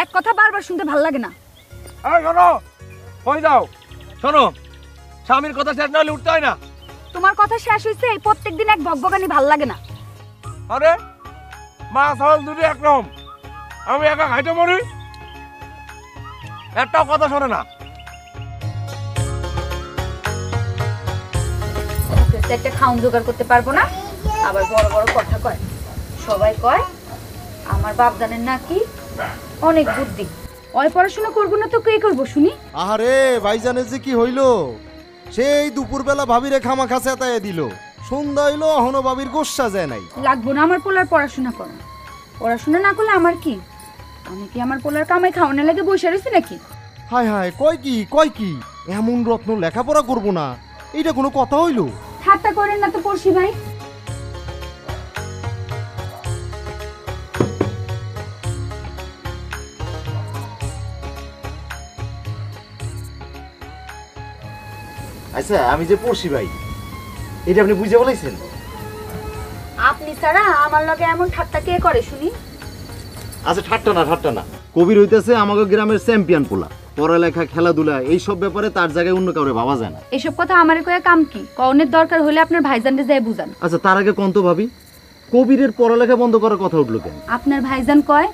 এক কথা বারবার শুনতে ভাল লাগে না। এই শোনো, কই যাও? শোনো, স্বামীর কথা শেষ না হলে উঠতে হয় না। তোমার কথা শেষ হইছে, এই প্রত্যেকদিন এক ভগবাগানি ভাল লাগে না। আরে মাছ হল দুটি একরকম, আমি একা খাইতে মরি, একটাও কথা শোনে না। একটা খাউন জোগাড় করতে পারবো না, আবার বড় বড় কথা কয়। সবাই কয় আমার বাপ জানেন নাকি অনেক বুদ্ধি। ওই পড়াশোনা করবো না তো কে করবো শুনি? আহারে ভাইজানের যে কি হইলো, সেই দুপুরবেলা ভাবিরে খামা খাসে এতায় দিল, সন্ধ্যা হইলো এখনো ভাবির গোসা যায় নাই। লাগবো না আমার পোলার পড়াশোনা করা। পড়াশোনা না করলে আমার কি? আমি কি আমার পোলার কামাই খাওয়ানোর লাগে বসে রয়েছি নাকি? হায় হায়, কয় কি এমন রত্ন লেখাপড়া করবো না, এইটা কোনো কথা হইলো? ঠাট্টা করেন না তো পড়শি ভাই। আচ্ছা, আমি যে পড়ছি ভাই, এটা আপনি বুঝে বলাইছেন? আপনি ছাড়া আমার লগে এমন ঠাট্টা কে করে শুনি? আচ্ছা, ঠাট্টা না, কবির হইতেছে আমাদের গ্রামের চ্যাম্পিয়ন পোলা, পড়ালেখা খেলাধুলা এইসব ব্যাপারে তার জায়গায় অন্য কাউরে ভাবা যায় না। এসব কথা আমারে কয়ে কাম কি? কওনের দরকার হলে আপনার ভাইজানকে যাই বুঝান। আচ্ছা, তার আগে কোন তো ভাবি, কবিরের পড়ালেখা বন্ধ করার কথা উঠলো কেন? আপনার ভাইজান কয়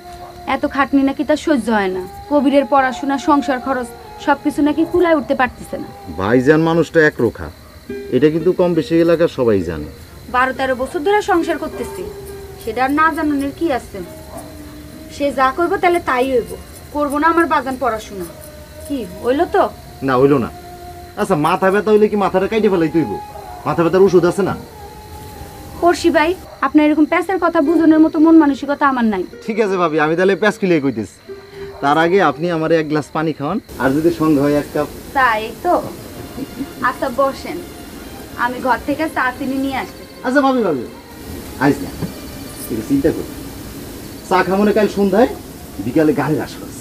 এত খাটনি নাকি তার সহ্য হয় না, কবিরের পড়াশোনা, সংসার খরচ সবকিছু নাকি কুলায় উঠতে পারতেছে না। ভাইজান মানুষটা একরোখা, এটা কিন্তু কম বেশি এলাকার সবাই জানে। 12-13 বছর ধরে সংসার করতেছি, সেটা আর না জানানোর কি আছে? সে যা করবো তাহলে তাই হইব, করবো না আমার বাজান পড়াশোনা। কি হইলো তো? না হইলো না। আচ্ছা, মাথা ব্যথা হইলে কি মাথাটা কাইটে ফেলাই তুইব? মাথা ব্যথার ওষুধ আছে না? পড়শি ভাই, আপনার এরকম প্যাসের কথা বুঝনের মতো মন মানসিকতা আমার নাই। ঠিক আছে ভাবি, আমি তাহলে প্যাস খুলে কইতেছি। তার আগে আপনি আমার 1 গ্লাস পানি খাওয়ান, আর যদি সঙ্গে হয় 1 কাপ। তাই তো? আচ্ছা বসেন, আমি ঘর থেকে চা চিনি নিয়ে আসছি। আচ্ছা ভাবি আইস না, একটু চিন্তা করি। চা খামনে কাল সন্ধ্যায়, বিকালে গাড়ির আসর আছে।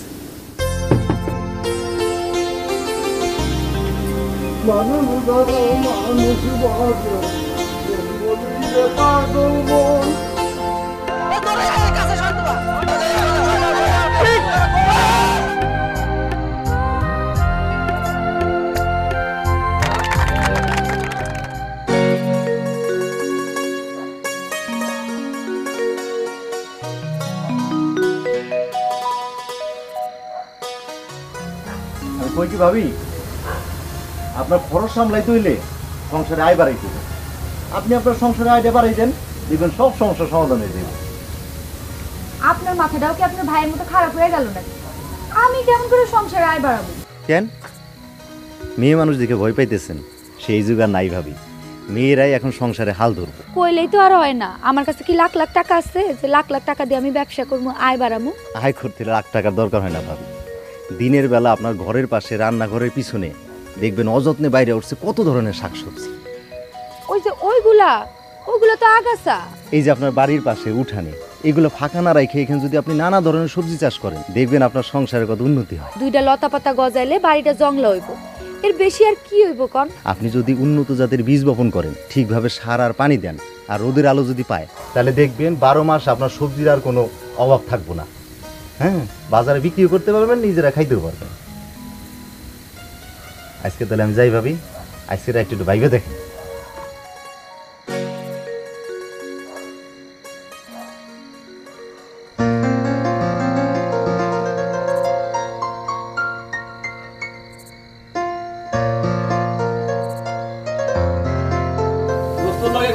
কই কি ভাবি, আপনার খরচ সামলাইতে হইলে সংসারে আয় বাড়াইতে হবে। আপনি আপনার সংসারে আয়টা বাড়াই দেন, দেখবেন সব সমস্যার সমাধান হয়ে যাবে। আপনার মাথাটাও কি আপনার ভাইয়ের মতো খারাপ হয়ে গেল নাকি? আমি কেমন করে সংসারে আয় বাড়াবো? কেন মেয়ে মানুষ দেখে ভয় পাইতেছেন? সেই যুগ আর নাই ভাবি, মেয়েরাই এখন সংসারে হাল ধরবো। কইলেই তো আর হয় না। আমার কাছে কি লাখ লাখ টাকা আছে যে লাখ লাখ টাকা দিয়ে আমি ব্যবসা করবো, আয় বাড়াবো? আয় করতে লাখ টাকার দরকার হয় না ভাবি। দিনের বেলা আপনার ঘরের পাশে রান্নাঘরের পিছনে দেখবেন অযত্নে বাইরে উঠছে কত ধরনের শাকসবজি। ওই যে ওইগুলো তো আগাছা। এই যে আপনার বাড়ির পাশে উঠানে, এগুলো ফাঁকা না রাখে এখানে যদি আপনি নানা ধরনের সবজি চাষ করেন, দেখবেন আপনার সংসারের কত উন্নতি হয়। 2টা লতা পাতা গজাইলে বাড়িটা জংলা হইব। এর বেশি আর কি হইব কন? আপনি যদি উন্নত জাতের বীজ বপন করেন, ঠিকভাবে সার আর পানি দেন, আর রোদের আলো যদি পায়, তাহলে দেখবেন 12 মাস আপনার সবজির আর কোনো অভাব থাকবো না। হ্যাঁ, বাজারে বিক্রিও করতে পারবেন, নিজেরা খাইতেও পারবেন। আজকে তাহলে আমি যাই ভাবি, আজকে একটু ভাইবে দেখেন।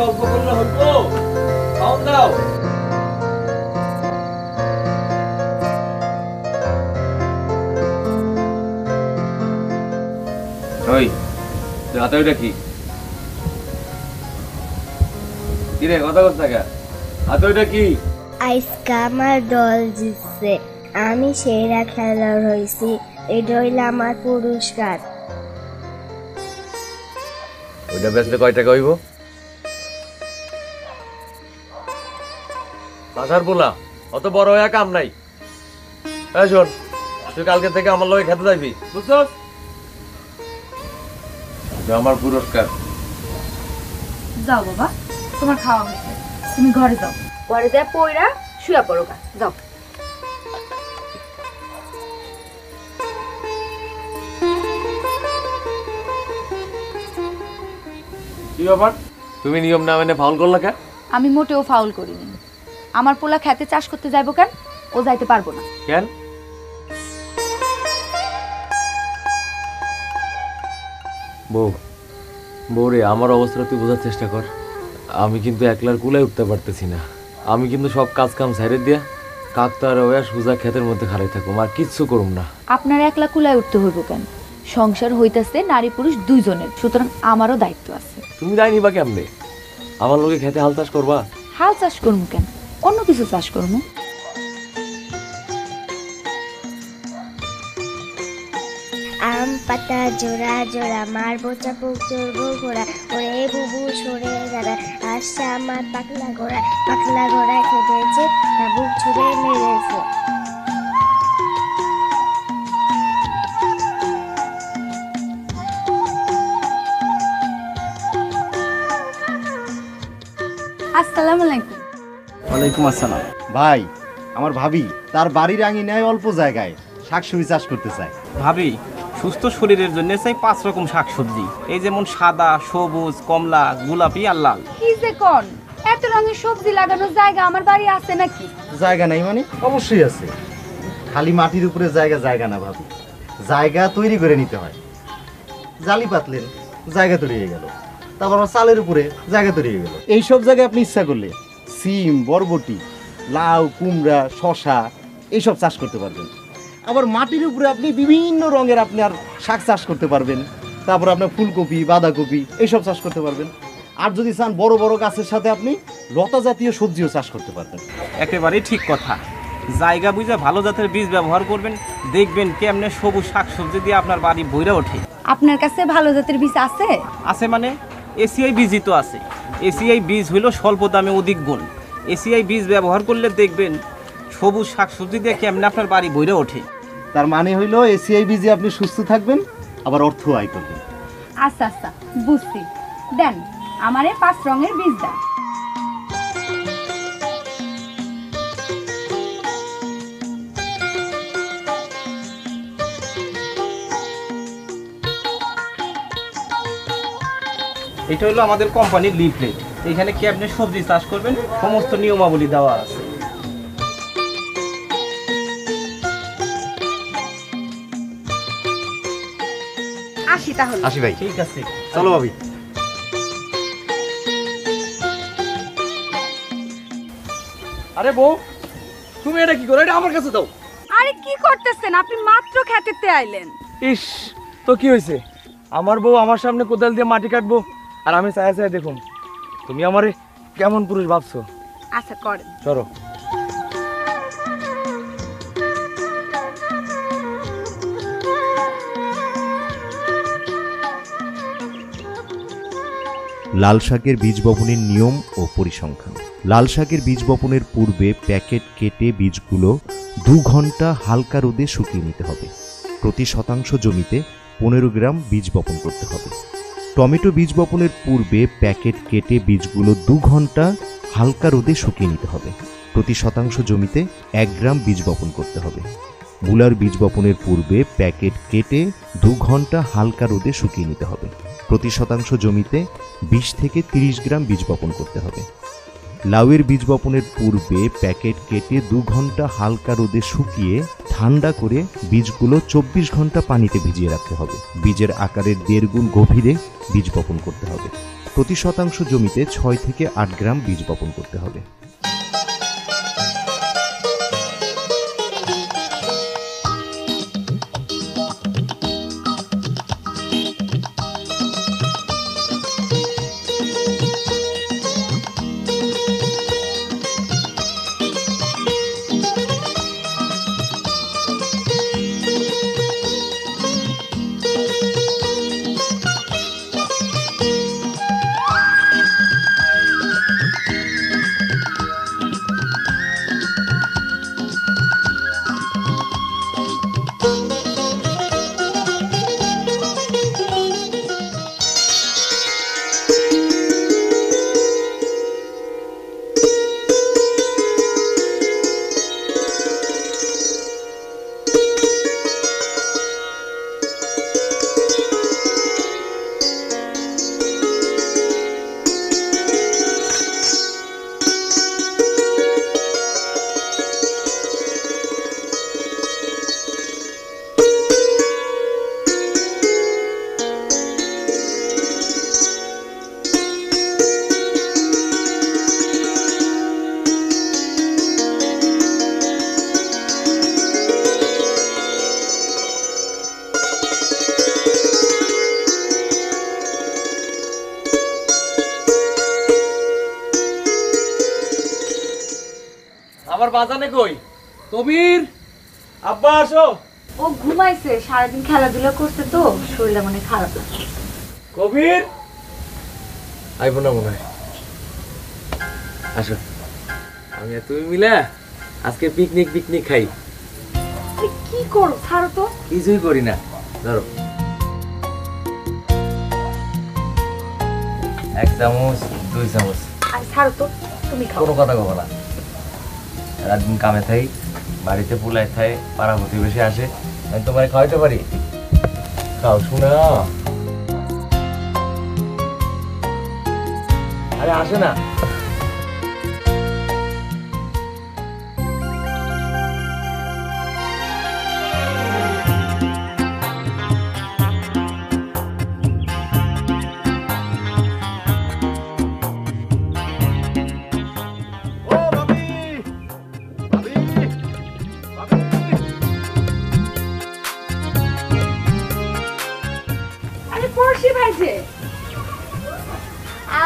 গল্প করলে হইতো, খাওন দাও। ওই হাতে ওইটা কি রে, কথা কথা থাকা হাতে ওইটা কি? আজকে আমার দল জিতছে, আমি সেরা খেলোয়াড় হয়েছি, এটা হইল আমার পুরস্কার। ওইটা বেচলে কয় টাকা হইব? বাসার বলা অত বড় হয়ে কাম নাই। এই শোন, তুই কালকে থেকে আমার লগে খেতে যাবি, বুঝছস? আমার পুরস্কার। যাও বাবা, তোমার খাওয়া হয়েছে, তুমি ঘরে যাও। ঘরে যা পয়রা শুয়া পড়ো গা, যাও। কি ব্যাপার, তুমি নিয়ম না মেনে ফাউল করলা কেন? আমি মোটেও ফাউল করিনি। আমার পোলা খেতে চাষ করতে যাইবো কেন? ও যাইতে পারবো না। কেন? বউ রে, আমার অবস্থাটা তুই বোঝার চেষ্টা কর। আমি কিন্তু একলার কুলায় উঠতে পারতেছি না। আমি কিন্তু সব কাজ কাম ছেড়ে দিয়া কাকতার ওয়া সুজা ক্ষেতের মধ্যে খাড়াই থাকুম, আর কিচ্ছু করুম না। আপনার একলা কুলায় উঠতে হইব কেন? সংসার হইতাছে নারী পুরুষ দুইজনের, সুতরাং আমারও দায়িত্ব আছে। তুমি দায় নিবা কেমনে? আমার লোকে খেতে হাল চাষ করবা? হাল চাষ করবো কেন, অন্য কিছু চাষ করবো। আম পাতা জোড়া জোড়া, মারবো চাপুক চড়বো ঘোড়া, ওরে বুবু সরে দাঁড়া, আসছে আমার পাকলা ঘোড়া, পাকলা ঘোড়া খেতেছে, বুক ছুড়ে মেরেছে। আসসালামু আলাইকুম। ওয়ালাইকুম আসসালাম। ভাই, আমার ভাবি তার বাড়ির আঙিনায় অল্প জায়গায় শাকসবজি চাষ করতে চায়। ভাবি, সুস্থ শরীরের জন্য চাই 5 রকম শাকসবজি, এই যেমন সাদা, সবুজ, কমলা, গোলাপি আর লাল। কি যে কোন, এত রঙের সবজি লাগানোর জায়গা আমার বাড়ি আছে নাকি? জায়গা নাই মানে? অবশ্যই আছে। খালি মাটির উপরে জায়গা না ভাবি, জায়গা তৈরি করে নিতে হয়। জালি পাতলেন, জায়গা তৈরি হয়ে গেল। তারপর আমার চালের উপরে জায়গা তৈরি হয়ে গেল। এইসব জায়গায় আপনি ইচ্ছা করলে সিম, বরবটি, লাউ, কুমড়া, শশা এইসব চাষ করতে পারবেন। আবার মাটির উপরে আপনি বিভিন্ন রঙের আপনার শাক চাষ করতে পারবেন। তারপর আপনার ফুলকপি, বাঁধাকপি এইসব চাষ করতে পারবেন। আর যদি চান বড় বড় গাছের সাথে আপনি লতা জাতীয় সবজিও চাষ করতে পারবেন। একেবারেই ঠিক কথা। জায়গা বুঝে ভালো জাতের বীজ ব্যবহার করবেন, দেখবেন কেমনে সবুজ শাকসবজি দিয়ে আপনার বাড়ি ভইরা ওঠে। আপনার কাছে ভালো জাতের বীজ আছে? আছে মানে এসিআই বীজই তো আছে। এসিআই বীজ হইল স্বল্প দামে অধিক গুণ। এসিআই বীজ ব্যবহার করলে দেখবেন সবুজ শাকসবজি দিয়ে কেমনে আপনার বাড়ি ভইরা ওঠে। তার মানে হইল এসিআই বীজে আপনি সুস্থ থাকবেন, আবার অর্থ আয় করবেন। আচ্ছা আচ্ছা, বুঝছি। দেন আমারে 5 রঙের বীজ দেন। এটা হলো আমাদের কোম্পানির লিফলেট। এখানে কি আপনি সবজি চাষ করবেন সমস্ত নিয়মাবলী দেওয়া আছে। আসি তাহলে। আসি ভাই। ঠিক আছে, চলো ভাবি। আরে বউ, তুমি এটা কি করো? এটা আমার কাছে দাও। আরে কি করতেছেন আপনি? মাত্র খেতেতে আইলেন। ইস, তো কি হয়েছে? আমার বউ আমার সামনে কোদাল দিয়ে মাটি কাটবো, আর আমি চাই চাই দেখুন। তুমি আমারে কেমন পুরুষ ভাবছো? আচ্ছা করেন। চলো। লাল শাকের বীজ বপনের নিয়ম ও পরিসংখ্যান। লাল শাকের বীজ বপনের পূর্বে প্যাকেট কেটে বীজগুলো 2 ঘন্টা হালকা রোদে শুকিয়ে নিতে হবে। প্রতি শতাংশ জমিতে 15 গ্রাম বীজ বপন করতে হবে। টমেটো বীজ বপনের পূর্বে প্যাকেট কেটে বীজগুলো 2 ঘন্টা হালকা রোদে শুকিয়ে নিতে হবে। প্রতি শতাংশ জমিতে 1 গ্রাম বীজ বপন করতে হবে। মূলার বীজ বপনের পূর্বে প্যাকেট কেটে 2 ঘন্টা হালকা রোদে শুকিয়ে নিতে হবে। প্রতি শতাংশ জমিতে 20 থেকে 30 গ্রাম বীজ বপন করতে হবে। লাউয়ের বীজ বপনের পূর্বে প্যাকেট কেটে 2 ঘন্টা হালকা রোদে শুকিয়ে ঠান্ডা করে বীজগুলো 24 ঘন্টা পানিতে ভিজিয়ে রাখতে হবে। বীজের আকারের 1.5 গুণ গভীরে বীজ বপন করতে হবে। প্রতি শতাংশ জমিতে 6 থেকে 8 গ্রাম বীজ বপন করতে হবে। আমার বাজানে কই? কবির, আব্বা আসো। ও ঘুমাইছে, সারাদিন খেলাধুলা করছে তো শরীরটা মানে খারাপ লাগছে। কবির আইব না মনে হয়। আসো, আমি আর তুমি মিলে আজকে পিকনিক খাই। কি করো? ছাড়ো তো। কিছুই করি না, ধরো 1 চামচ 2 চামচ। আর ছাড়ো তো, তুমি খাও। কোনো কথা কব না। রাতদিন কামে থাই, বাড়িতে পুলাই থাই, পাড়া প্রতিবেশী আসে, আমি তোমার খাওয়াইতে পারি। খাও শোনা। আরে আসে না।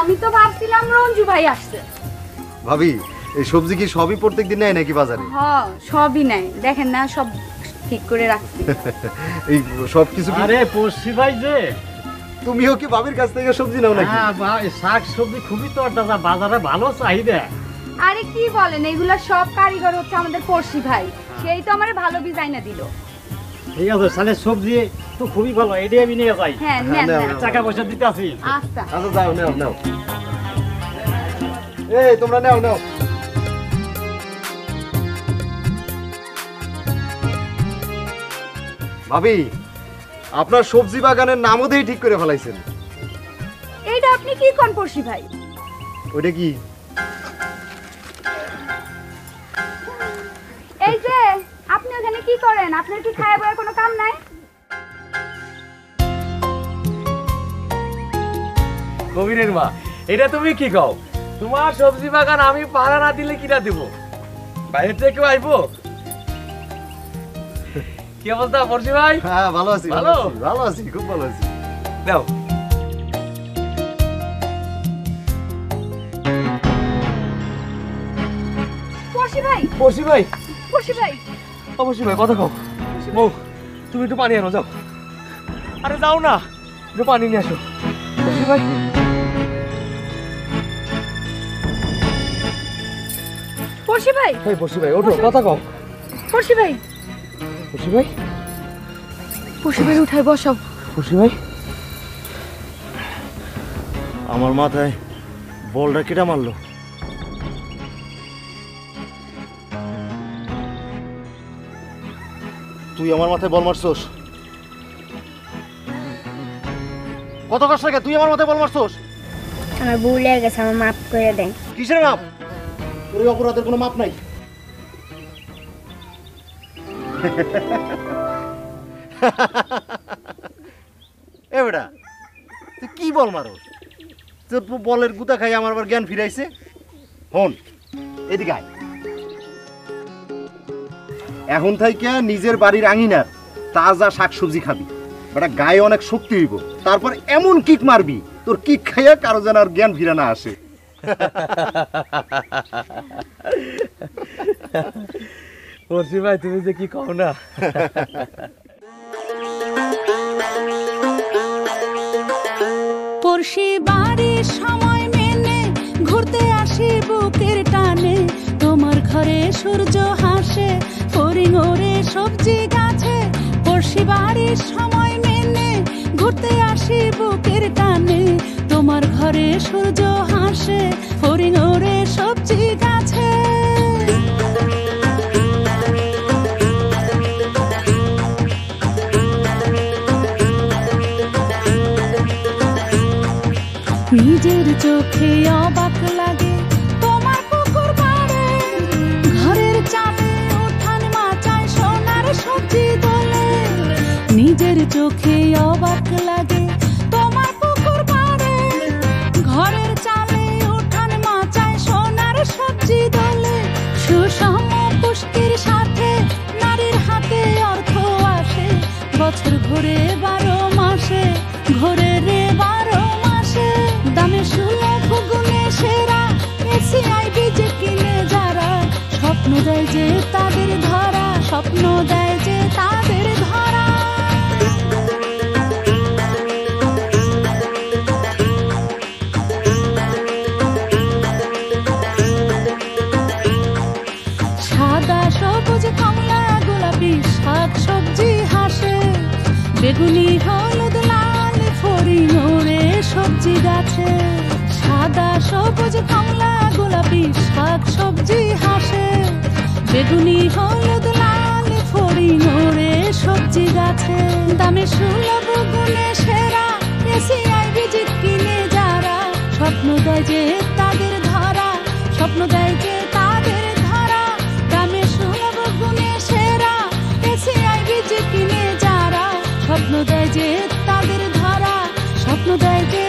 আমি তো ভাবছিলাম রঞ্জু ভাই আসছে। ভাবি, এই সবজি কি সবই প্রত্যেকদিন নেয় নাকি বাজারে? হ্যাঁ, সবই নাই, দেখেন না সব ঠিক করে রাখছি। এই সব কিছু কি? আরে পড়ছি ভাই যে তুমিও কি ভাবির কাছ থেকে সবজি নাও নাকি? হ্যাঁ ভাই, শাক সবজি খুবই তো বাজারে ভালো চাহিদা। আরে কি বলেন, এগুলা সব কারিগর হচ্ছে আমাদের পড়শি ভাই, সেই তো আমারে ভালো ডিজাইন দিল। ঠিক আছে, তাহলে সবজি তো খুবই ভালো, এটাই আমি নিয়ে যাই। হ্যাঁ, নেন। টাকা পয়সা দিতে আসি। আচ্ছা আচ্ছা, যাও, নাও। এই তোমরা নাও। ভাবি, আপনার সবজি বাগানের নামও দিয়ে ঠিক করে ফেলাইছেন। এইটা আপনি কি কোন পড়শি ভাই? ওটা কি? এই যে আপনি ওখানে কি করেন? আপনার কি খাওয়া বয়ার কোনো কাম নাই? কবিরের মা, এটা তুমি কি কও? তোমার সবজি বাগান আমি পাহারা না দিলে কিনা দিব? বাইরে থেকে কেউ আইবো? কি অবস্থা পড়ছি ভাই? হ্যাঁ, ভালো আছি, ভালো আছি, খুব ভালো আছি। দাও। পড়শি ভাই, অবশ্যই ভাই, কথা কও। বউ, তুমি একটু পানি আনো, যাও। আরে যাও না, একটু পানি নিয়ে আসো। পড়শি ভাই, পড়শি ভাই ওঠো, কথা কও। পড়শি ভাই উঠাই বসাও। খুশি ভাই, আমার মাথায় বলটা কেটে মারলো। তুই আমার মাথায় বল মারছোস? কত কষ্ট লাগে তুই আমার মাথায় বল মারছোস? আমার ভুল হয়ে গেছে, আমার মাফ করে দেন। কিসের মাপ? তোর এই অপরাধের কোনো মাপ নাই। এ বেটা, তুই কি বল মারোস? তোর বলের গুতা খাই আমার আবার জ্ঞান ফিরাইছে। হন এদিকে আয়। এখন থেকে নিজের বাড়ির আঙিনার তাজা শাকসবজি খাবি, বেটা গায়ে অনেক শক্তি হইব। তারপর এমন কিক মারবি তোর কিক খাইয়া কারো যেন আর জ্ঞান ফিরে না আসে। পড়শি ভাই তুমি যে কি কও না। পড়শি বাড়ির সময় মেনে ঘুরতে আসি বুকের টানে, তোমার ঘরে সূর্য হাসে ফড়িং ওরে সবজি গাছে। পড়শি বাড়ির সময় মেনে ঘুরতে আসি বুকের টানে, তোমার ঘরে সূর্য হাসে ফড়িং ওরে সবজি গাছে। নিজের চোখে অবাক লাগে তোমার পুকুর পাড়ে, ঘরের চালে উঠান মাচায় সোনার সবজি দোলে। নিজের চোখে অবাক লাগে তোমার পুকুর পাড়ে, ঘরের চালে উঠান মাচায় সোনার সবজি দোলে। সুষম পুষ্টির সাথে নারীর হাতে অর্থ আসে, বছর ঘুরে 12 মাসে ঘুরে রে 12 মাসে। দামে সুলভ গুণে সেরা এসিআই বীজ কিনে যারা, স্বপ্ন দেয় যে তাদের ধরা, স্বপ্ন দেয় যে তাদের ধরা। সাদা সবুজ কমলা গোলাপি শাক সবজি হাসে, বেগুনি হলুদ লাল ফড়িং ওরে সবজি গাছে। সাদা সবুজ কমলা গোলাপি শাক সবজি হাসে, বেগুনি হলুদ লাল ফড়িং ওরে সবজি গাছে। দামে সুলভ গুণে সেরা এসিআই বীজ কিনে যারা, স্বপ্ন দেয় যে তাদের ধরা, স্বপ্ন দেয় যে তাদের ধরা। দামে সুলভ গুণে সেরা এসিআই বীজ কিনে যারা, স্বপ্ন দেয় যে তাদের ধরা, স্বপ্ন দেয় যে